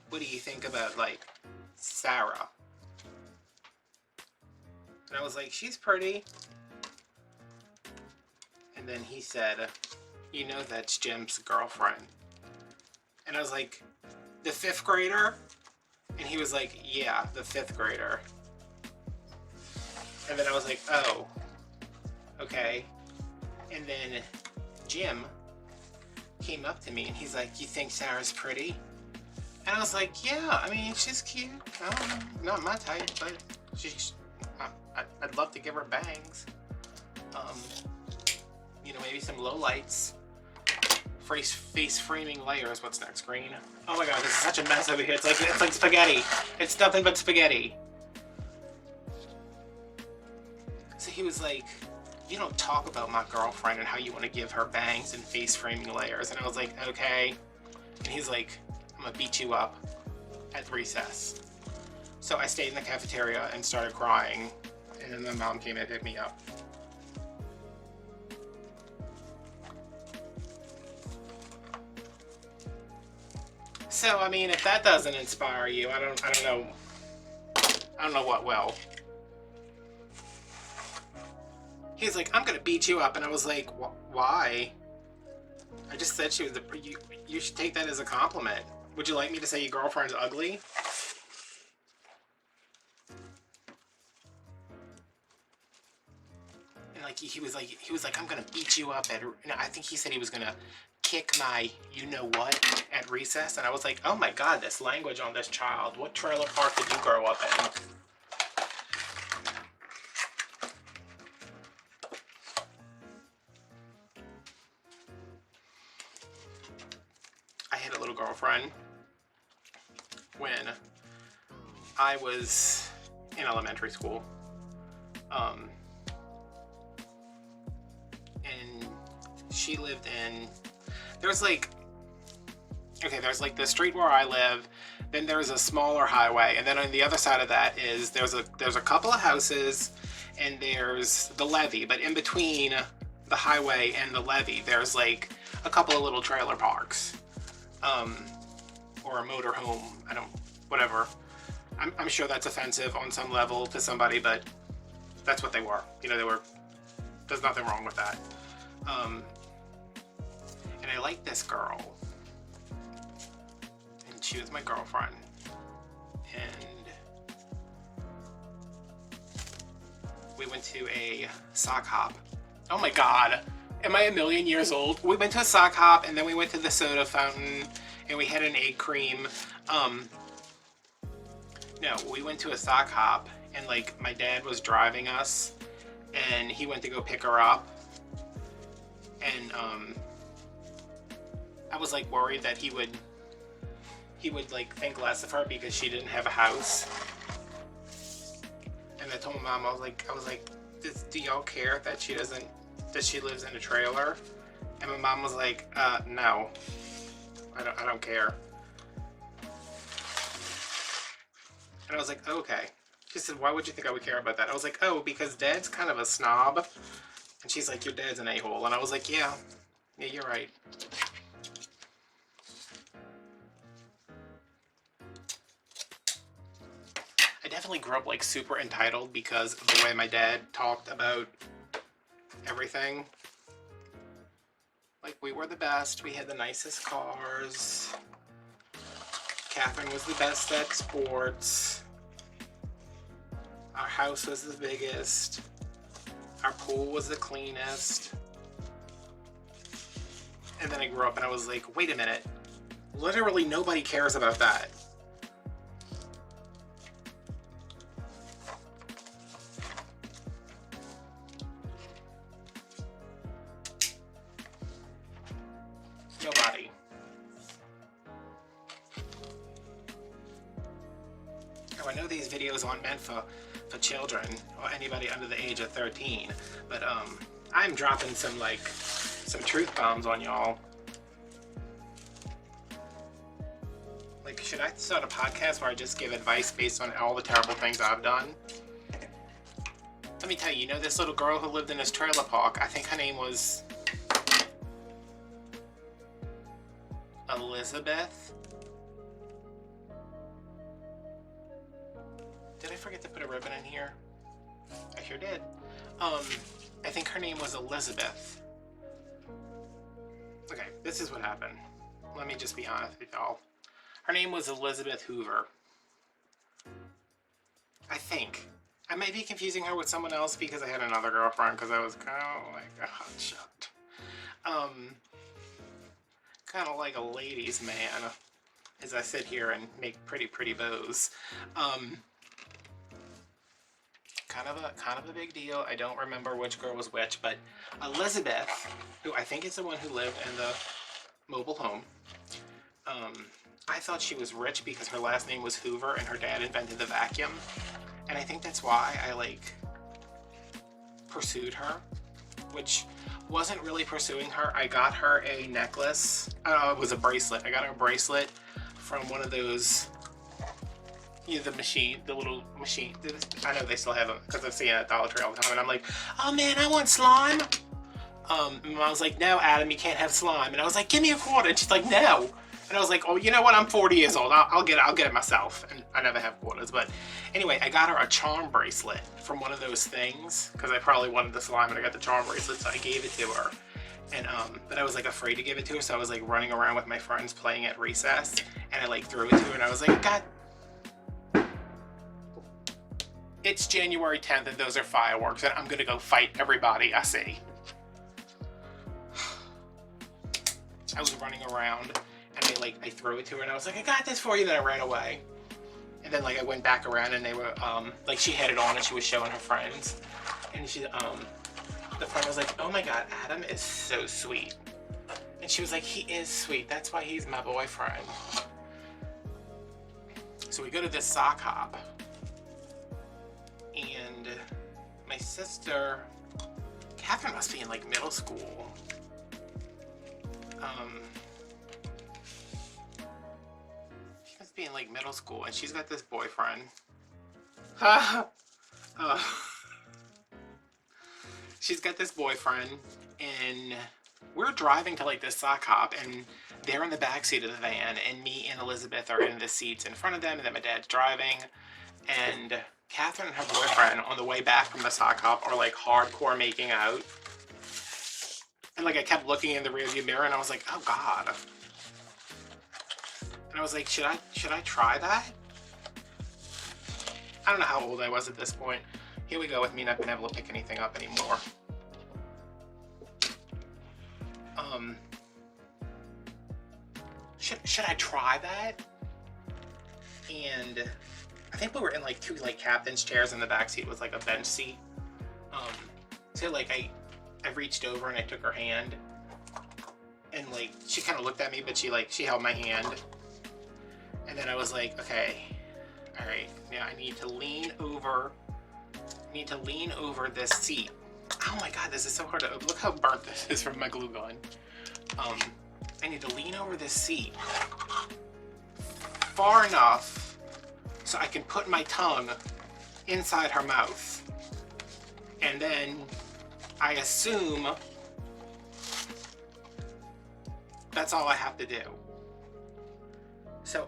what do you think about, like, Sarah? And I was like, she's pretty. And then he said, you know that's Jim's girlfriend. And I was like, the 5th grader? And he was like, yeah, the 5th grader. And then I was like, oh, okay. And then Jim came up to me and he's like, you think Sarah's pretty? And I was like, yeah, I mean, she's cute. Not my type, but I'd love to give her bangs. You know, maybe some lowlights. Face framing layers. What's next? Green. Oh my god, this is such a mess over here. It's like spaghetti. It's nothing but spaghetti. So he was like, you don't talk about my girlfriend and how you want to give her bangs and face framing layers. And I was like, okay. And he's like, I'm gonna beat you up at recess. So I stayed in the cafeteria and started crying. And then my mom came and picked me up. So, I mean, if that doesn't inspire you, I don't know what will. He's like, I'm gonna beat you up, and I was like, why? I just said she was you should take that as a compliment. Would you like me to say your girlfriend's ugly? And like he was like, I'm gonna beat you up at. And I think he said he was gonna kick my you-know-what at recess, and I was like, oh my god, this language on this child. What trailer park did you grow up in? I had a little girlfriend when I was in elementary school. And she lived in, there's like the street where I live, then there's a smaller highway, and then on the other side of that is there's a couple of houses, and there's the levee, but in between the highway and the levee there's like a couple of little trailer parks, or a motor home, whatever. I'm sure that's offensive on some level to somebody, but that's what they were. You know, there's nothing wrong with that. And I liked this girl. And she was my girlfriend. And we went to a sock hop. Oh my god. Am I a million years old? We went to a sock hop, and then we went to the soda fountain, and we had an egg cream. No, we went to a sock hop, and like my dad was driving us, and he went to go pick her up, and I was like worried that he would like think less of her because she didn't have a house. And I told my mom, I was like, do y'all care that she lives in a trailer? And my mom was like, no, I don't care. And I was like, oh, okay. She said, why would you think I would care about that? I was like, oh, because Dad's kind of a snob. And she's like, your dad's an a-hole. And I was like, yeah, you're right. I definitely grew up like super entitled because of the way my dad talked about everything. Like, we were the best. We had the nicest cars. Catherine was the best at sports. Our house was the biggest. Our pool was the cleanest. And then I grew up and I was like, wait a minute. Literally nobody cares about that. Nobody. Oh, I know these videos aren't meant for children or anybody under the age of 13, but I I'm dropping some truth bombs on y'all. Like, should I start a podcast where I just give advice based on all the terrible things I've done? Let me tell you, you know this little girl who lived in this trailer park? I think her name was Elizabeth. Did I forget to put a ribbon in here? I sure did. I think her name was Elizabeth. Okay, this is what happened. Let me just be honest with y'all. Her name was Elizabeth Hoover. I think. I might be confusing her with someone else because I had another girlfriend because I was kind of like a hotshot. Kind of like a ladies' man as I sit here and make pretty bows. Kind of a big deal. I don't remember which girl was which, but Elizabeth, who I think is the one who lived in the mobile home, I thought she was rich because her last name was Hoover and her dad invented the vacuum. And I think that's why I pursued her, which wasn't really pursuing her. I got her a necklace. It was a bracelet. I got her a bracelet from one of those, the little machine. I know they still have them because I've seen it at Dollar Tree all the time. And I'm like, oh man, I want slime. And I was like, no, Adam, you can't have slime. And I was like, give me a quarter. And she's like, no. And I was like, oh, you know what? I'm 40 years old. I'll get it myself. And I never have quarters. But anyway, I got her a charm bracelet from one of those things because I probably wanted the slime and I got the charm bracelet, so I gave it to her. And but I was afraid to give it to her, so I was running around with my friends playing at recess, and I threw it to her, and I was like, God, it's January 10th, and those are fireworks, and I'm gonna go fight everybody I see. I was running around. And I threw it to her and I was like, I got this for you, then I ran away. And then I went back around and they were, she had it on and she was showing her friends. And she, the friend was like, oh my God, Adam is so sweet. And she was like, he is sweet, that's why he's my boyfriend. So we go to this sock hop. And my sister, Catherine must be in middle school. In middle school, and she's got this boyfriend. She's got this boyfriend, and we're driving to this sock hop, and they're in the back seat of the van, and me and Elizabeth are in the seats in front of them, and then my dad's driving, and Catherine and her boyfriend on the way back from the sock hop are hardcore making out, and I kept looking in the rearview mirror, and I was like, oh God. And I was like, should I try that? I don't know how old I was at this point. Here we go with me not being able to pick anything up anymore. Should I try that? And I think we were in two captain's chairs, and the back seat was a bench seat. So I reached over and I took her hand, and she kind of looked at me, but she held my hand. And then I was like, okay, all right, now I need to lean over this seat. Oh my God, this is so hard to open. Look how burnt this is from my glue gun. I need to lean over this seat far enough so I can put my tongue inside her mouth. And then I assume that's all I have to do. So,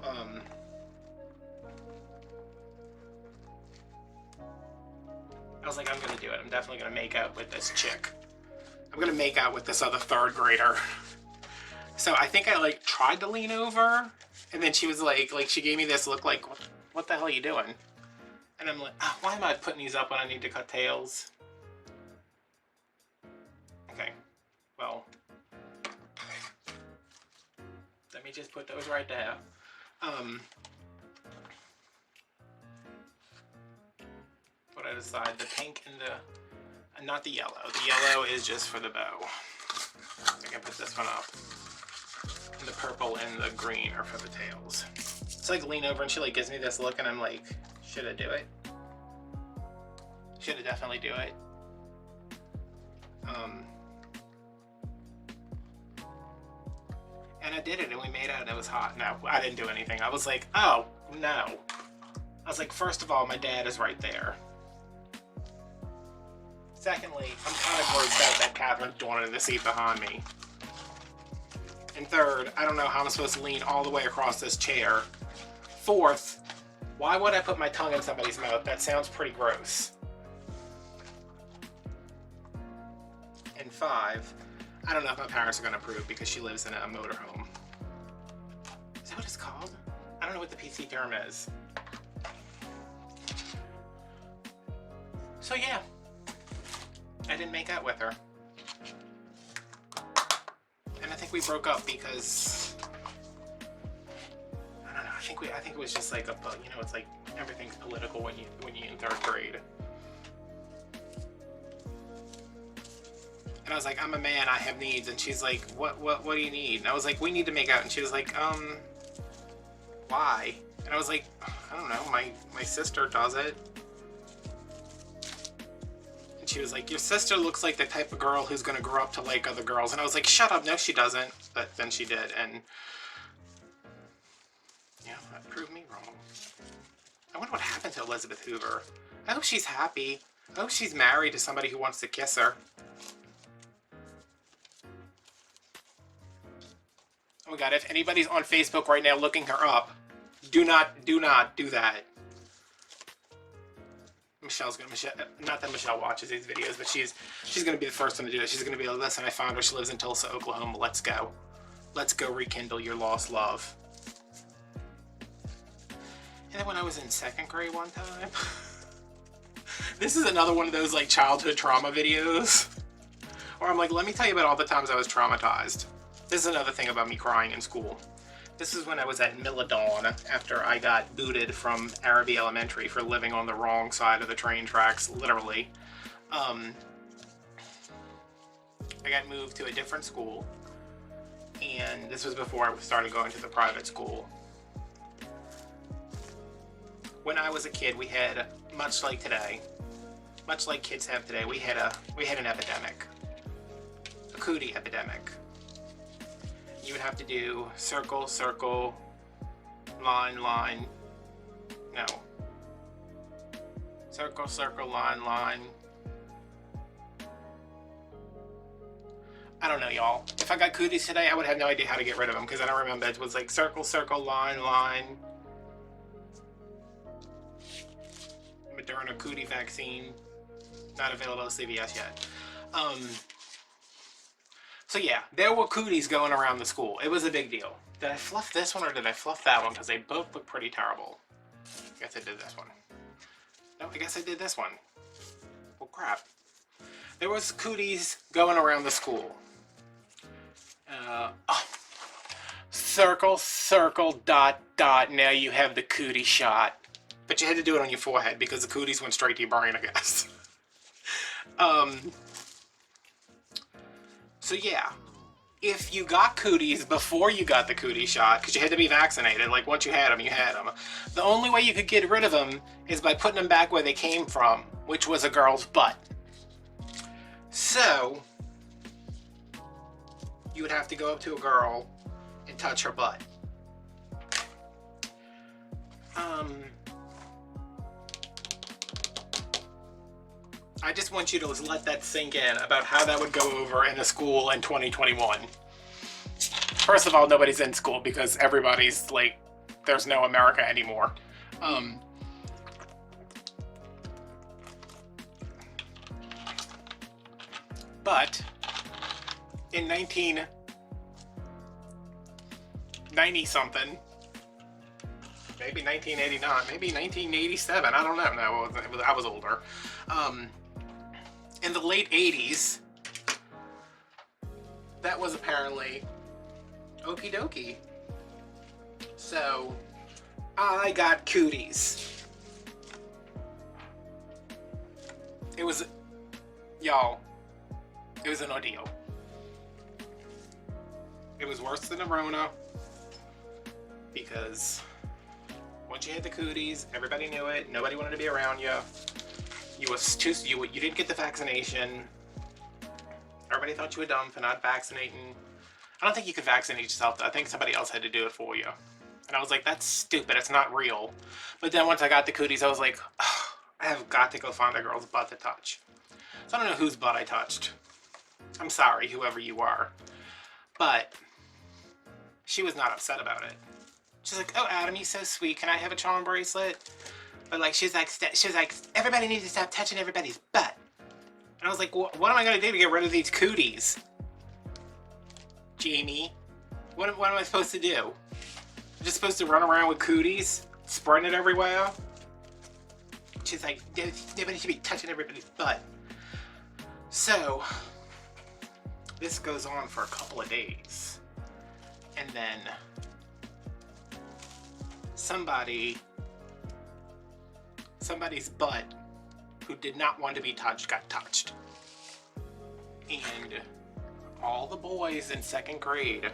I was like, I'm gonna do it. I'm definitely gonna make out with this chick. I'm gonna make out with this other third grader. So I think I tried to lean over, and then she was she gave me this look what the hell are you doing? And I'm like, oh, why am I putting these up when I need to cut tails? Okay, well, let me just put those right there. What I decide, the pink and the, not the yellow. The yellow is just for the bow. I can put this one up. And the purple and the green are for the tails. So lean over and she gives me this look, and I'm like, should I do it? Should I definitely do it? And I did it, and we made out, and it was hot. No, I didn't do anything. I was like, oh, no. I was like, first of all, my dad is right there. Secondly, I'm kind of grossed out that Catherine's doing it in the seat behind me. And third, I don't know how I'm supposed to lean all the way across this chair. Fourth, why would I put my tongue in somebody's mouth? That sounds pretty gross. And five, I don't know if my parents are going to approve because she lives in a motorhome. Is that what it's called? I don't know what the PC term is. So yeah, I didn't make out with her. And I think we broke up because, I don't know, I think it was just like it's like everything's political when you're in third grade. And I was like, I'm a man, I have needs. And she's like, what do you need? And I was like, we need to make out. And she was like, why? And I was like, I don't know, my sister does it. And she was like, your sister looks like the type of girl who's gonna grow up to like other girls. And I was like, shut up, no she doesn't. But then she did, and yeah, that proved me wrong. I wonder what happened to Elizabeth Hoover. I hope she's happy. I hope she's married to somebody who wants to kiss her. Oh my god, if anybody's on Facebook right now looking her up, do not do that. Not that Michelle watches these videos, but she's gonna be the first one to do it. She's gonna be like, listen, I found her, she lives in Tulsa, Oklahoma, let's go. Let's go rekindle your lost love. And then when I was in second grade one time, this is another one of those like childhood trauma videos, where I'm like, let me tell you about all the times I was traumatized. This is another thing about me crying in school. This is when I was at Milledon after I got booted from Araby Elementary for living on the wrong side of the train tracks, literally. I got moved to a different school, and this was before I started going to the private school. When I was a kid, we had, much like today, much like kids have today, we had an epidemic, a cootie epidemic. You would have to do circle, circle, line, line, no. Circle, circle, line, line. I don't know, y'all. If I got cooties today, I would have no idea how to get rid of them because I don't remember. It was like circle, circle, line, line. Moderna cootie vaccine. Not available at CVS yet. So yeah, there were cooties going around the school. It was a big deal. Did I fluff this one or did I fluff that one? Because they both look pretty terrible. I guess I did this one. No, I guess I did this one. Well, crap. There was cooties going around the school. Circle, circle, dot, dot. Now you have the cootie shot. But you had to do it on your forehead because the cooties went straight to your brain, I guess. So yeah, if you got cooties before you got the cootie shot, because you had to be vaccinated, like once you had them, the only way you could get rid of them is by putting them back where they came from, which was a girl's butt. So, you would have to go up to a girl and touch her butt. I just want you to let that sink in about how that would go over in a school in 2021. First of all, nobody's in school because everybody's like, there's no America anymore. But in 1990 something, maybe 1989, maybe 1987, I don't know. No, I was older. In the late 80s, that was apparently okie dokie. So, I got cooties. It was, y'all, it was an ordeal. It was worse than a Rona because once you had the cooties, everybody knew it. Nobody wanted to be around you. You didn't get the vaccination. everybody thought you were dumb for not vaccinating. I don't think you could vaccinate yourself, though. I think somebody else had to do it for you. And I was like, that's stupid, it's not real. But then once I got the cooties, I was like, oh, I have got to go find a girl's butt to touch. So I don't know whose butt I touched. I'm sorry, whoever you are. But she was not upset about it. She's like, oh, Adam, you're so sweet. Can I have a charm bracelet? But like, she was like, everybody needs to stop touching everybody's butt. And I was like, what am I gonna do to get rid of these cooties? Jamie, what am I supposed to do? I'm just supposed to run around with cooties, spreading it everywhere? She's like, nobody should be touching everybody's butt. So, this goes on for a couple of days. And then, somebody's butt who did not want to be touched got touched. And all the boys in 2nd grade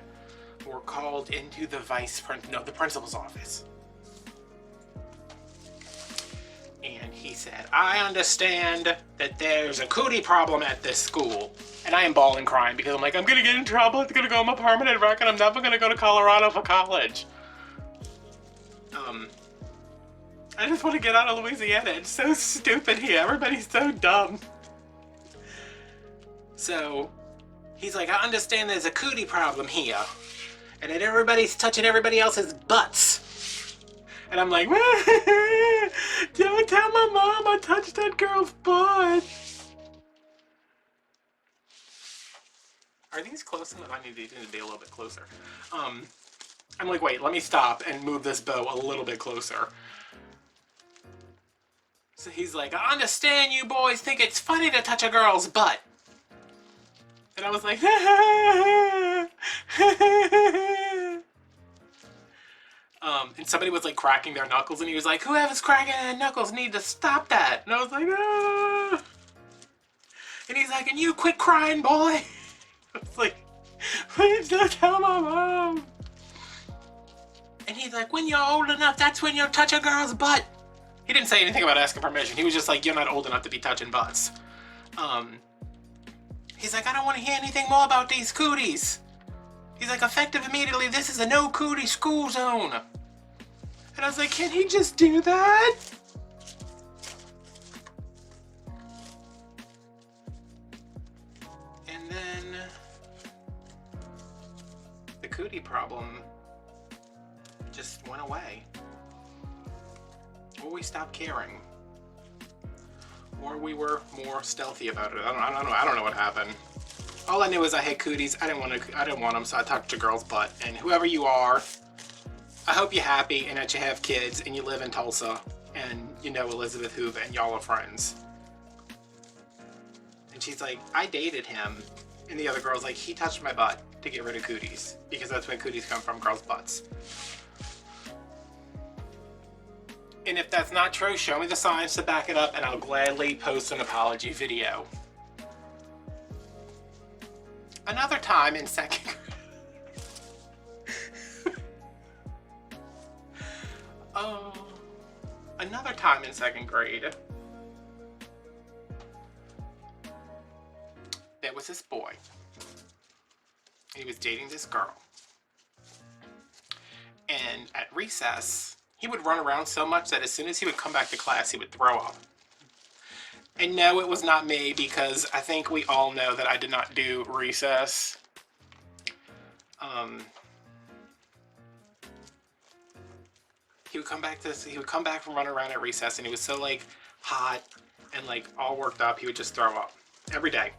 were called into the the principal's office. And he said, I understand that there's a cootie problem at this school. And I am bawling crying because I'm like, I'm gonna get in trouble, it's gonna go on my permanent record, I'm never gonna go to Colorado for college. I just want to get out of Louisiana. It's so stupid here. Everybody's so dumb. So, he's like, I understand there's a cootie problem here. And that everybody's touching everybody else's butts. And I'm like, don't tell my mom I touched that girl's butt. Are these close enough? I need these to be a little bit closer. I'm like, wait, let me stop and move this bow a little bit closer. So he's like, I understand you boys think it's funny to touch a girl's butt. And I was like, and somebody was like cracking their knuckles and he was like, whoever's cracking their knuckles need to stop that. And I was like, ah. And he's like, and you quit crying, boy. I was like, please don't tell my mom. And he's like, when you're old enough, that's when you'll touch a girl's butt. He didn't say anything about asking permission. He was just like, you're not old enough to be touching butts. He's like, I don't want to hear anything more about these cooties. He's like, effective immediately, this is a no cootie school zone. And I was like, can he just do that? And then the cootie problem just went away. Or we stopped caring. Or we were more stealthy about it. I don't know what happened. All I knew is I had cooties. I didn't want them, so I touched a girl's butt. And whoever you are, I hope you're happy and that you have kids and you live in Tulsa and you know Elizabeth Hoover and y'all are friends. And she's like, I dated him. And the other girl's like, he touched my butt to get rid of cooties because that's where cooties come from, girls' butts. And if that's not true, show me the science to back it up and I'll gladly post an apology video. Another time in 2nd grade. Another time in 2nd grade. There was this boy. He was dating this girl. And at recess, he would run around so much that as soon as he would come back to class, he would throw up. And no, it was not me because I think we all know that I did not do recess. He would come back from running around at recess and he was so like hot and like all worked up, he would just throw up every day.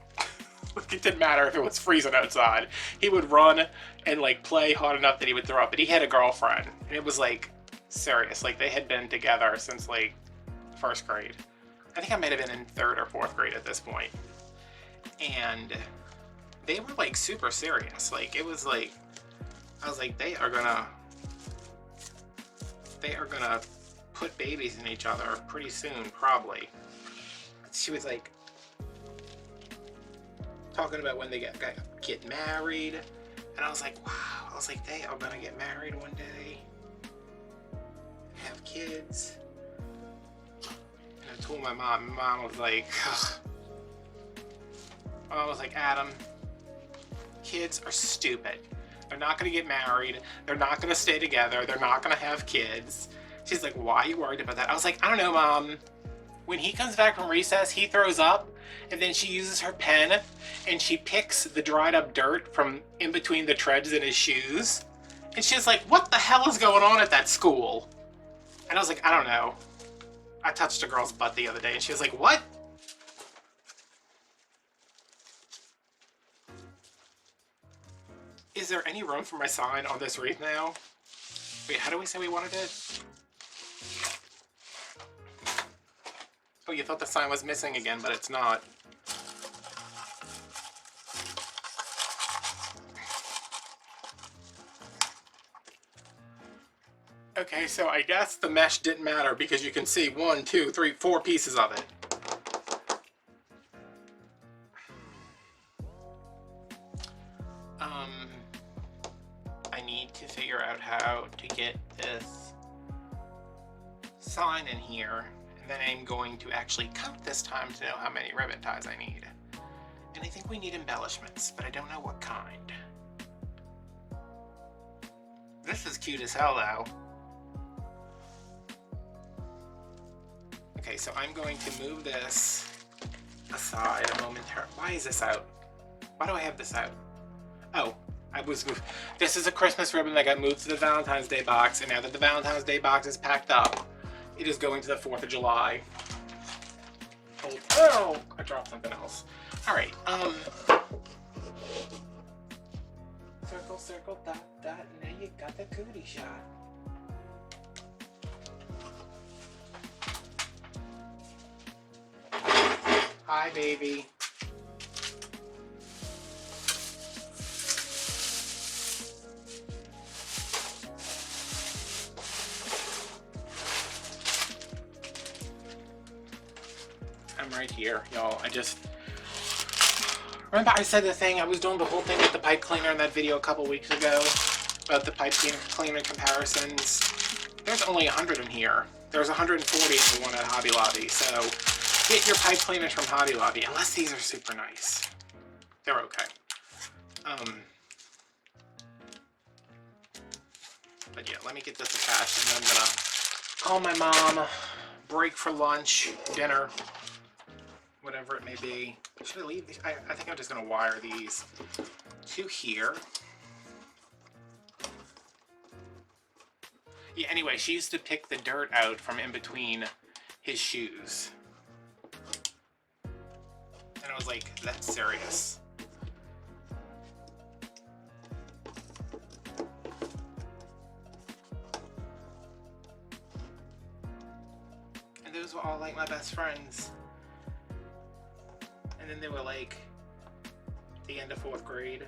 It didn't matter if it was freezing outside. He would run and like play hard enough that he would throw up. But he had a girlfriend and it was like serious. Like they had been together since like 1st grade. I think I might have been in 3rd or 4th grade at this point. And they were like super serious. Like it was like, I was like, they are gonna put babies in each other pretty soon, probably. She was like talking about when they get married. And I was like, wow. I was like, they are gonna get married one day. Have kids. And I told my mom was like, ugh. I was like, Adam, kids are stupid. They're not gonna get married. They're not gonna stay together. They're not gonna have kids. She's like, why are you worried about that? I was like, I don't know, Mom. When he comes back from recess, he throws up, and then she uses her pen, and she picks the dried up dirt from in between the treads in his shoes. And she's like, what the hell is going on at that school? And I was like, I don't know. I touched a girl's butt the other day, and she was like, what? Is there any room for my sign on this wreath now? Wait, how do we say we wanted it? Oh, you thought the sign was missing again, but it's not. Okay, so I guess the mesh didn't matter because you can see 1, 2, 3, 4 pieces of it. I need to figure out how to get this sign in here. Then I'm going to actually count this time to know how many ribbon ties I need. And I think we need embellishments, but I don't know what kind. This is cute as hell, though. Okay, so I'm going to move this aside a momentarily. Why is this out? Why do I have this out? Oh, this is a Christmas ribbon that got moved to the Valentine's Day box, and now that the Valentine's Day box is packed up, it is going to the 4th of July. Oh, I dropped something else. All right, circle, circle, dot, dot, and now you got the cootie shot. Hi, baby. I'm right here, y'all. Remember I said the thing, I was doing the whole thing with the pipe cleaner in that video a couple weeks ago about the pipe cleaner comparisons. There's only 100 in here. There's 140 in the one at Hobby Lobby, so get your pipe cleaners from Hobby Lobby, unless these are super nice. They're okay. But yeah, let me get this attached, and then I'm gonna call my mom, break for lunch, dinner, whatever it may be. Should I leave these? I think I'm just gonna wire these to here. Yeah, anyway, she used to pick the dirt out from in between his shoes. And I was like, that's serious. And those were all like my best friends. And then they were like, the end of 4th grade.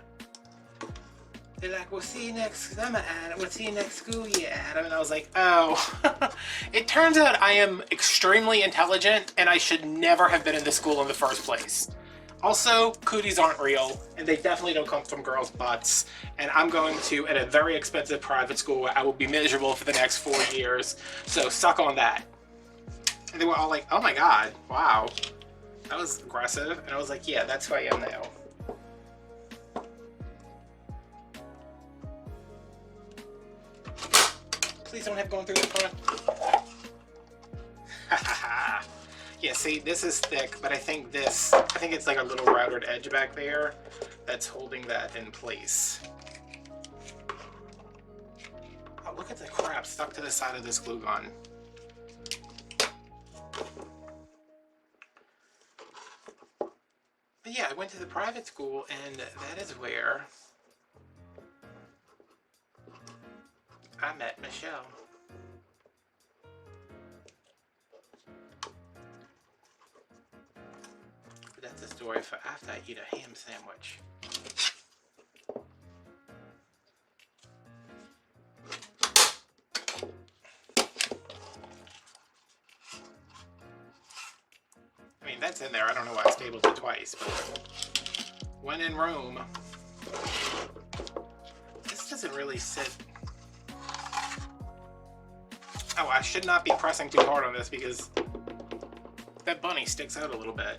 They're like, we'll see you next summer, Adam. We'll see you next school year, Adam. And I was like, oh. It turns out I am extremely intelligent, and I should never have been in this school in the first place. Also, cooties aren't real, and they definitely don't come from girls' butts. And I'm going to at a very expensive private school where I will be miserable for the next 4 years. So suck on that. And they were all like, oh my god, wow. That was aggressive. And I was like, yeah, that's who I am now. Please don't have going through the front. Yeah, see, this is thick, but I think it's like a little routed edge back there that's holding that in place. Oh, look at the crap stuck to the side of this glue gun. But yeah, I went to the private school, and that is where I met Michelle. But that's a story for after I eat a ham sandwich. I mean, that's in there. I don't know why I stapled it twice, but when in Rome. This doesn't really sit. Oh, I should not be pressing too hard on this because that bunny sticks out a little bit.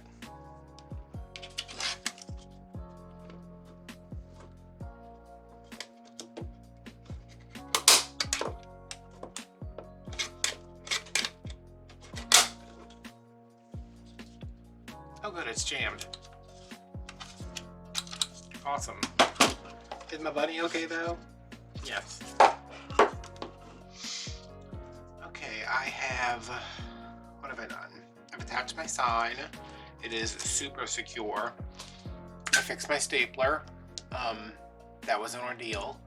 it's jammed. Awesome. Is my bunny okay though? Yes. Okay, I have, what have I done? I've attached my sign. It is super secure. I fixed my stapler. That was an ordeal.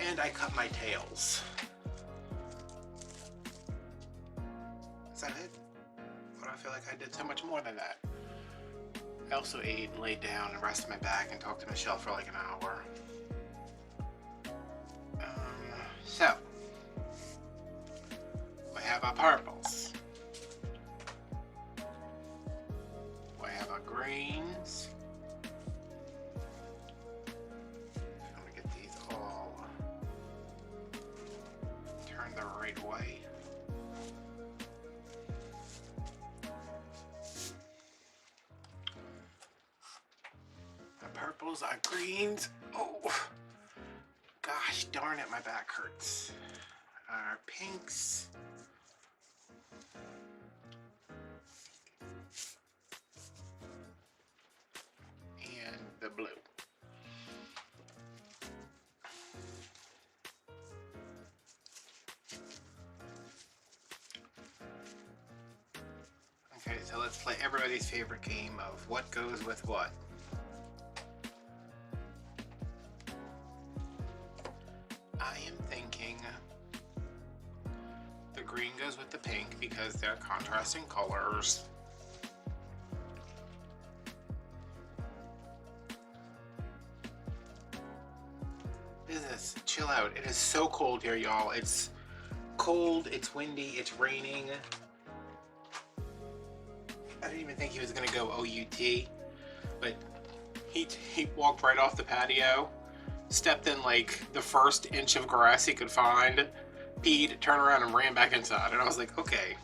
And I cut my tails. Is that it? But I feel like I did so much more than that. I also ate and laid down and rested my back and talked to Michelle for like an hour. So, we have our purples. We have our greens. I'm gonna get these all turned the right way. Our purples, our greens. Oh, gosh darn it, my back hurts. Our pinks. And the blue. Okay, so let's play everybody's favorite game of what goes with what. I am thinking the green goes with the pink because they're contrasting colors. This, chill out. It is so cold here, y'all. It's cold, it's windy, it's raining. I didn't even think he was gonna go OUT, but he walked right off the patio, stepped in like the first inch of grass he could find, peed, turned around and ran back inside. And I was like, okay.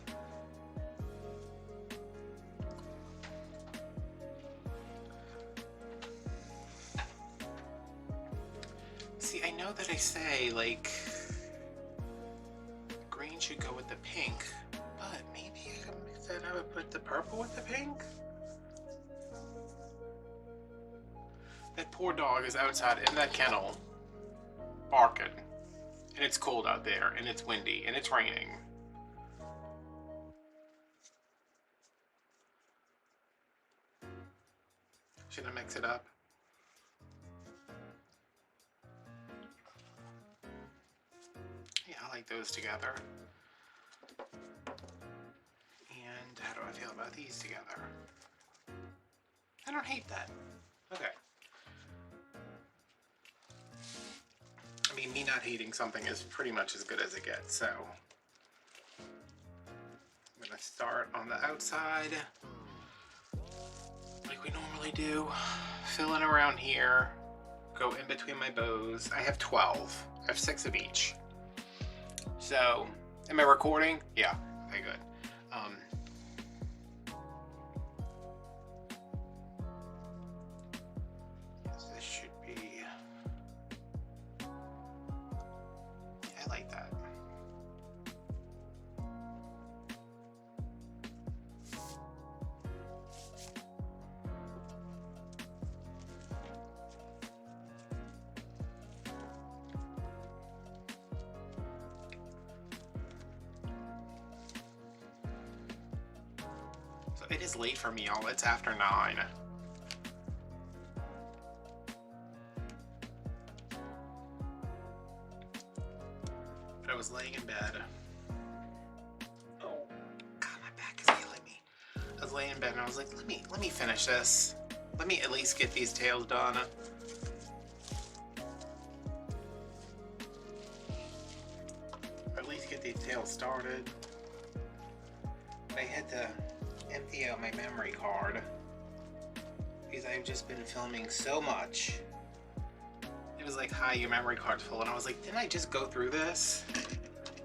See, I know that I say like green should go with the pink, but maybe then I would put the purple with the pink. That poor dog is outside in that kennel barking, and it's cold out there, and it's windy, and it's raining. Should I mix it up? Yeah, I like those together. And how do I feel about these together? I don't hate that. Okay. I mean, me not hating something is pretty much as good as it gets, so I'm gonna start on the outside like we normally do. Fill in around here, go in between my bows. I have 12. I have 6 of each. So, am I recording? Yeah, okay, good. Yes, this should be, I like that. So it is late for me, y'all. It's after 9. But I was laying in bed. Oh, God, my back is killing me. I was laying in bed and I was like, let me finish this. Let me at least get these tails done. Or at least get these tails started. I had to empty out my memory card because I've just been filming so much. It was like, hi, your memory card's full. And I was like, didn't I just go through this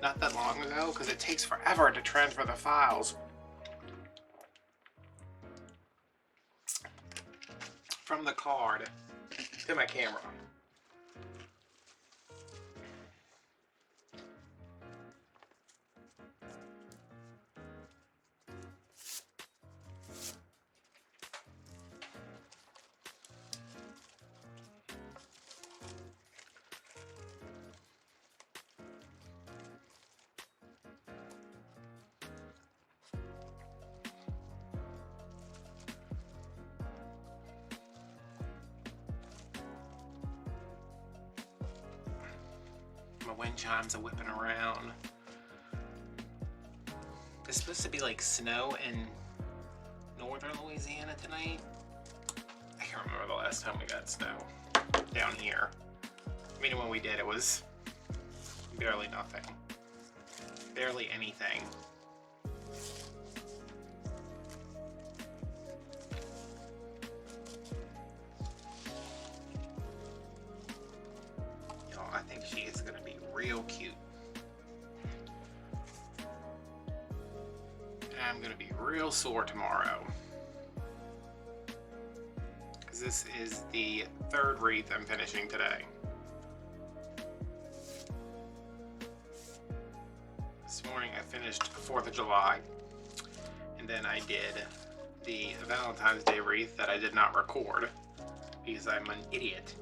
not that long ago? Because it takes forever to transfer the files from the card to my camera. wind chimes are whipping around. It's supposed to be like snow in northern Louisiana tonight. I can't remember the last time we got snow down here. I mean, when we did, it was barely nothing. Barely anything. Y'all, I think she is gonna be real cute. And I'm gonna be real sore tomorrow. Because this is the third wreath I'm finishing today. This morning I finished 4th of July, and then I did the Valentine's Day wreath that I did not record because I'm an idiot.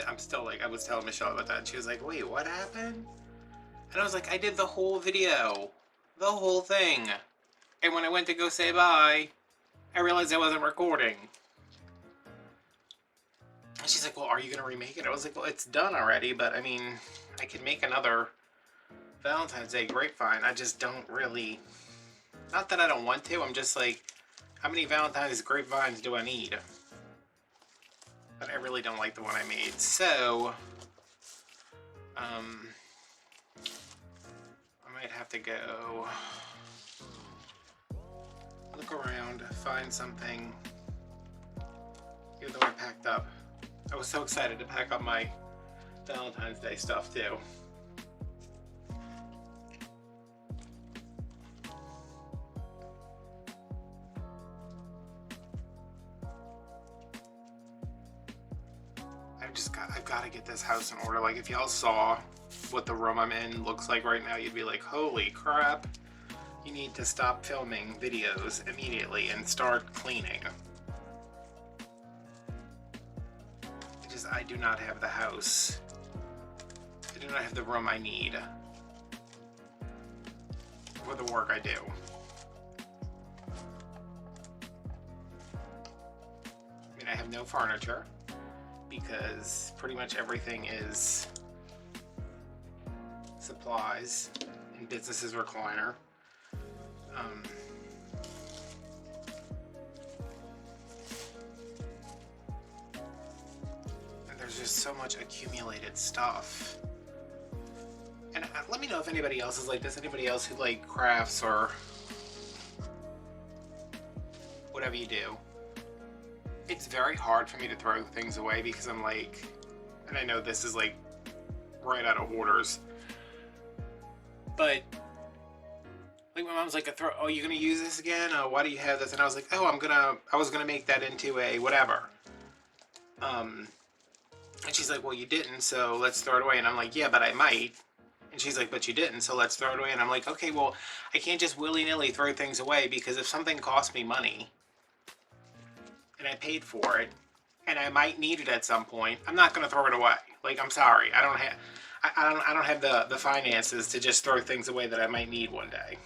I'm still like, I was telling Michelle about that, and she was like, wait, what happened? And I was like, I did the whole video, the whole thing. And when I went to go say bye, I realized I wasn't recording. And she's like, well, are you going to remake it? I was like, well, it's done already, but I mean, I could make another Valentine's Day grapevine. I just don't really, not that I don't want to, I'm just like, how many Valentine's grapevines do I need? But I really don't like the one I made, so I might have to go look around, find something. Even though I packed up, I was so excited to pack up my Valentine's Day stuff too. I've got to get this house in order. Like, if y'all saw what the room I'm in looks like right now, you'd be like, holy crap, you need to stop filming videos immediately and start cleaning. I do not have the house. I do not have the room I need for the work I do. I mean, I have no furniture because pretty much everything is supplies and business's recliner. There's just so much accumulated stuff. And let me know if anybody else is like this, anybody else who like crafts or whatever you do. It's very hard for me to throw things away because I'm like, and I know this is like right out of orders, but like my mom's like, oh, you gonna use this again? Why do you have this? And I was like, oh, I was gonna make that into a whatever. And she's like, well, you didn't, so let's throw it away. And I'm like, yeah, but I might. And she's like, but you didn't, so let's throw it away. And I'm like, okay, well, I can't just willy-nilly throw things away, because if something costs me money and I paid for it and I might need it at some point, I'm not going to throw it away. Like, I'm sorry. I don't have the finances to just throw things away that I might need one day.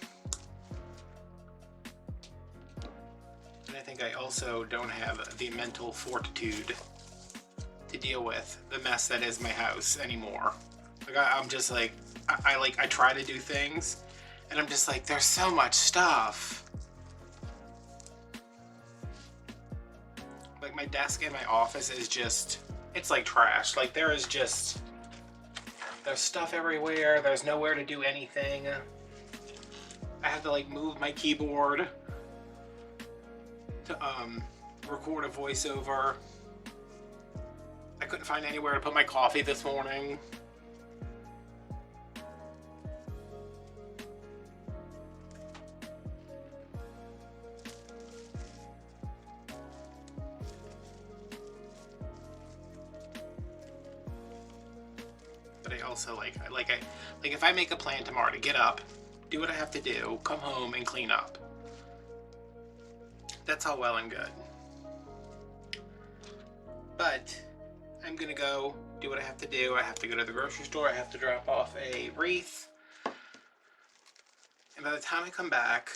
And I think I also don't have the mental fortitude to deal with the mess that is my house anymore. Like, I'm just like, I try to do things and I'm just like, there's so much stuff. Like, my desk in my office is just, it's like trash. Like, there's stuff everywhere. There's nowhere to do anything. I have to like move my keyboard to record a voiceover. I couldn't find anywhere to put my coffee this morning. But I also like if I make a plan tomorrow to get up, do what I have to do, come home and clean up. That's all well and good. But I'm gonna go do what I have to do. I have to go to the grocery store. I have to drop off a wreath. And by the time I come back,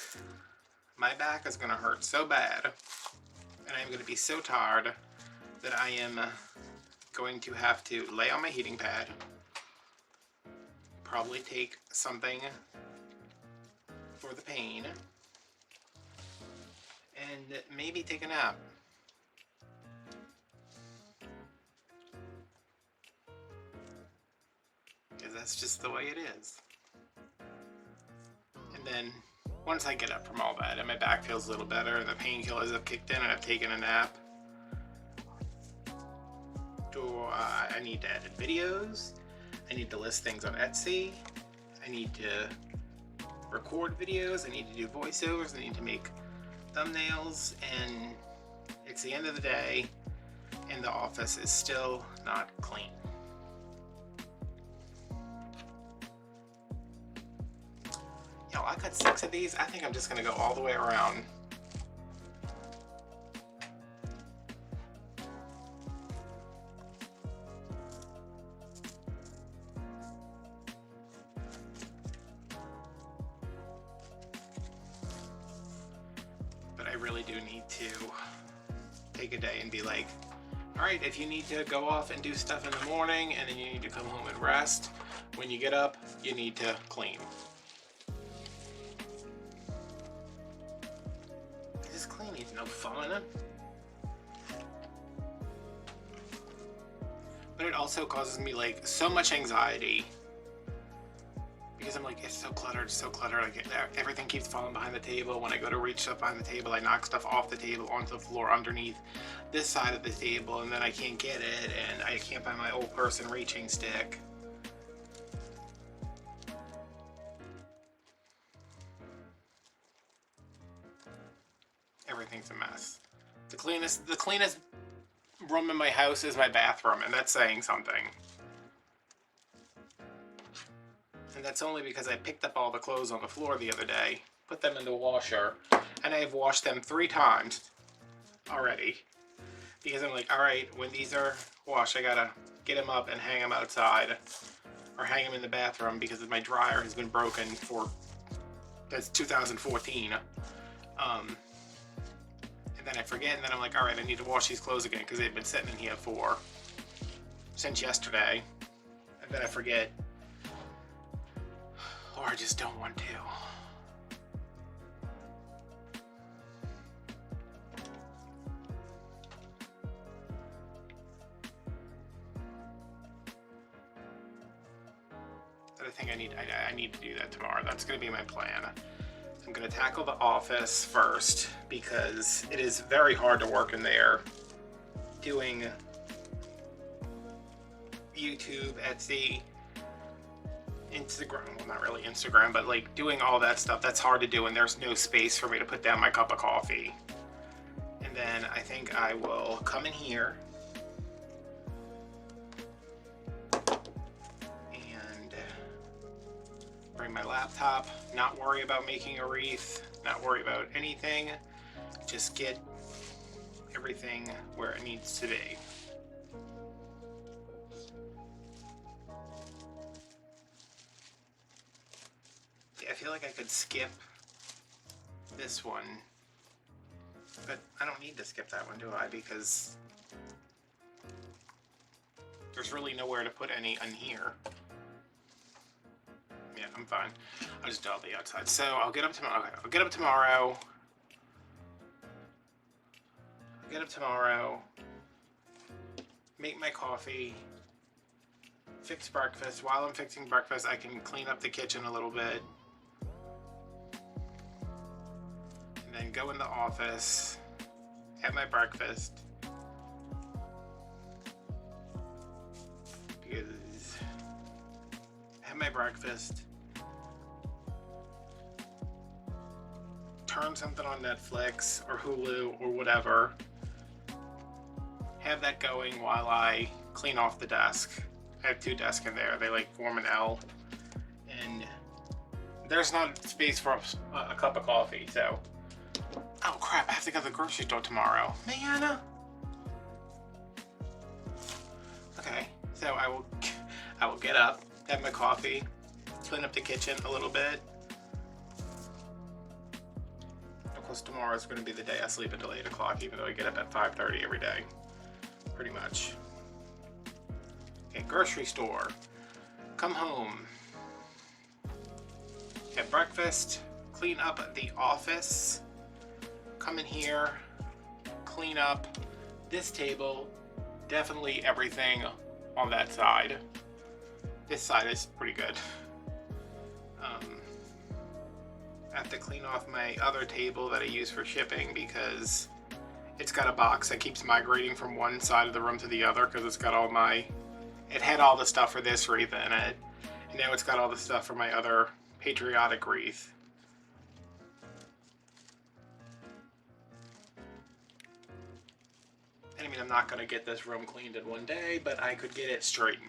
my back is gonna hurt so bad, and I'm gonna be so tired that I am going to have to lay on my heating pad probably take something for the pain and maybe take a nap. Because that's just the way it is. And then once I get up from all that and my back feels a little better, the painkillers have kicked in and I've taken a nap, I need to edit videos, I need to list things on Etsy, I need to record videos, I need to do voiceovers, I need to make thumbnails, and it's the end of the day and the office is still not clean. Yo, I cut 6 of these. I think I'm just gonna go all the way around. But I really do need to take a day and be like, all right, if you need to go off and do stuff in the morning and then you need to come home and rest, when you get up, you need to clean. This clean needs no fun. But it also causes me like so much anxiety because I'm like, it's so cluttered, like everything keeps falling behind the table. When I go to reach stuff behind the table, I knock stuff off the table onto the floor underneath this side of the table, and then I can't get it, and I can't find my old person reaching stick. Everything's a mess. The cleanest room in my house is my bathroom, and that's saying something. And that's only because I picked up all the clothes on the floor the other day, put them in the washer, and I've washed them 3 times already. Because I'm like, all right, when these are washed, I gotta get them up and hang them outside, or hang them in the bathroom because my dryer has been broken that's 2014. And then I forget, and then I'm like, all right, I need to wash these clothes again because they've been sitting in here since yesterday. And then I forget, or I just don't want to. But I think I need to do that tomorrow. That's going to be my plan. I'm going to tackle the office first because it is very hard to work in there doing YouTube, Etsy, Instagram, well not really Instagram, but like doing all that stuff. That's hard to do and there's no space for me to put down my cup of coffee. And then I think I will come in here and bring my laptop, not worry about making a wreath, not worry about anything, just get everything where it needs to be. I feel like I could skip this one, but I don't need to skip that one, do I? Because there's really nowhere to put any in here. Yeah, I'm fine. I'll just do all the outside. So I'll get up tomorrow. Okay, I'll get up tomorrow. Make my coffee. Fix breakfast. While I'm fixing breakfast, I can clean up the kitchen a little bit. And then go in the office, have my breakfast. Because have my breakfast. Turn something on Netflix or Hulu or whatever. Have that going while I clean off the desk. I have 2 desks in there. They like form an L. And there's not space for a cup of coffee, so. Oh crap, I have to go to the grocery store tomorrow. Man. Okay, so I will get up, have my coffee, clean up the kitchen a little bit. Of course, tomorrow is going to be the day I sleep until 8 o'clock, even though I get up at 5:30 every day. Pretty much. Okay, grocery store. Come home. get breakfast, clean up the office, come in here, clean up this table, definitely everything on that side. This side is pretty good. I have to clean off my other table that I use for shipping because it's got a box that keeps migrating from one side of the room to the other because it's got all my, it had all the stuff for this wreath in it, and now it's got all the stuff for my other patriotic wreath. And I mean, I'm not going to get this room cleaned in one day, but I could get it straightened.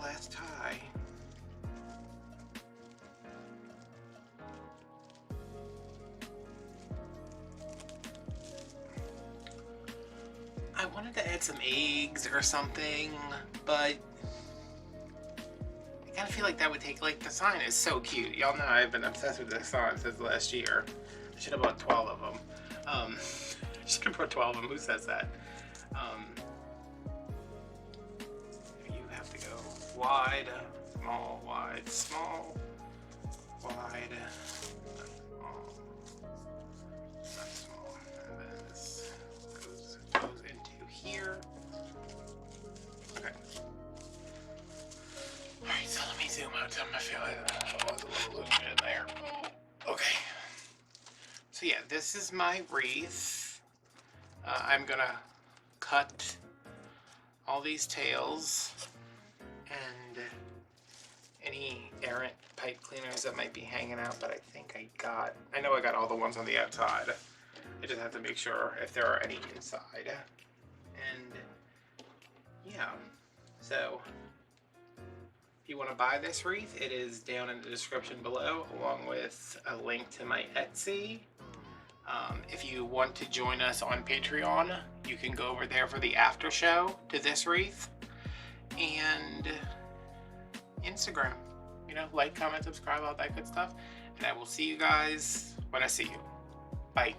Last tie. I wanted to add some eggs or something, but I kind of feel like that would take, like, the sign is so cute. Y'all know I've been obsessed with this sign since last year. I should have bought 12 of them. I should have bought 12 of them. Who says that? Wide, small, wide, small, wide, small, not small, and then this goes into here. Okay. Alright, so let me zoom out. I feel like I was a little loose in there. Okay. So yeah, this is my wreath. I'm gonna cut all these tails and any errant pipe cleaners that might be hanging out, but I know I got all the ones on the outside. I just have to make sure if there are any inside. And yeah, so if you want to buy this wreath, it is down in the description below, along with a link to my Etsy. If you want to join us on Patreon, you can go over there for the after show to this wreath. And Instagram, you know, like, comment, subscribe, all that good stuff, and I will see you guys when I see you. Bye.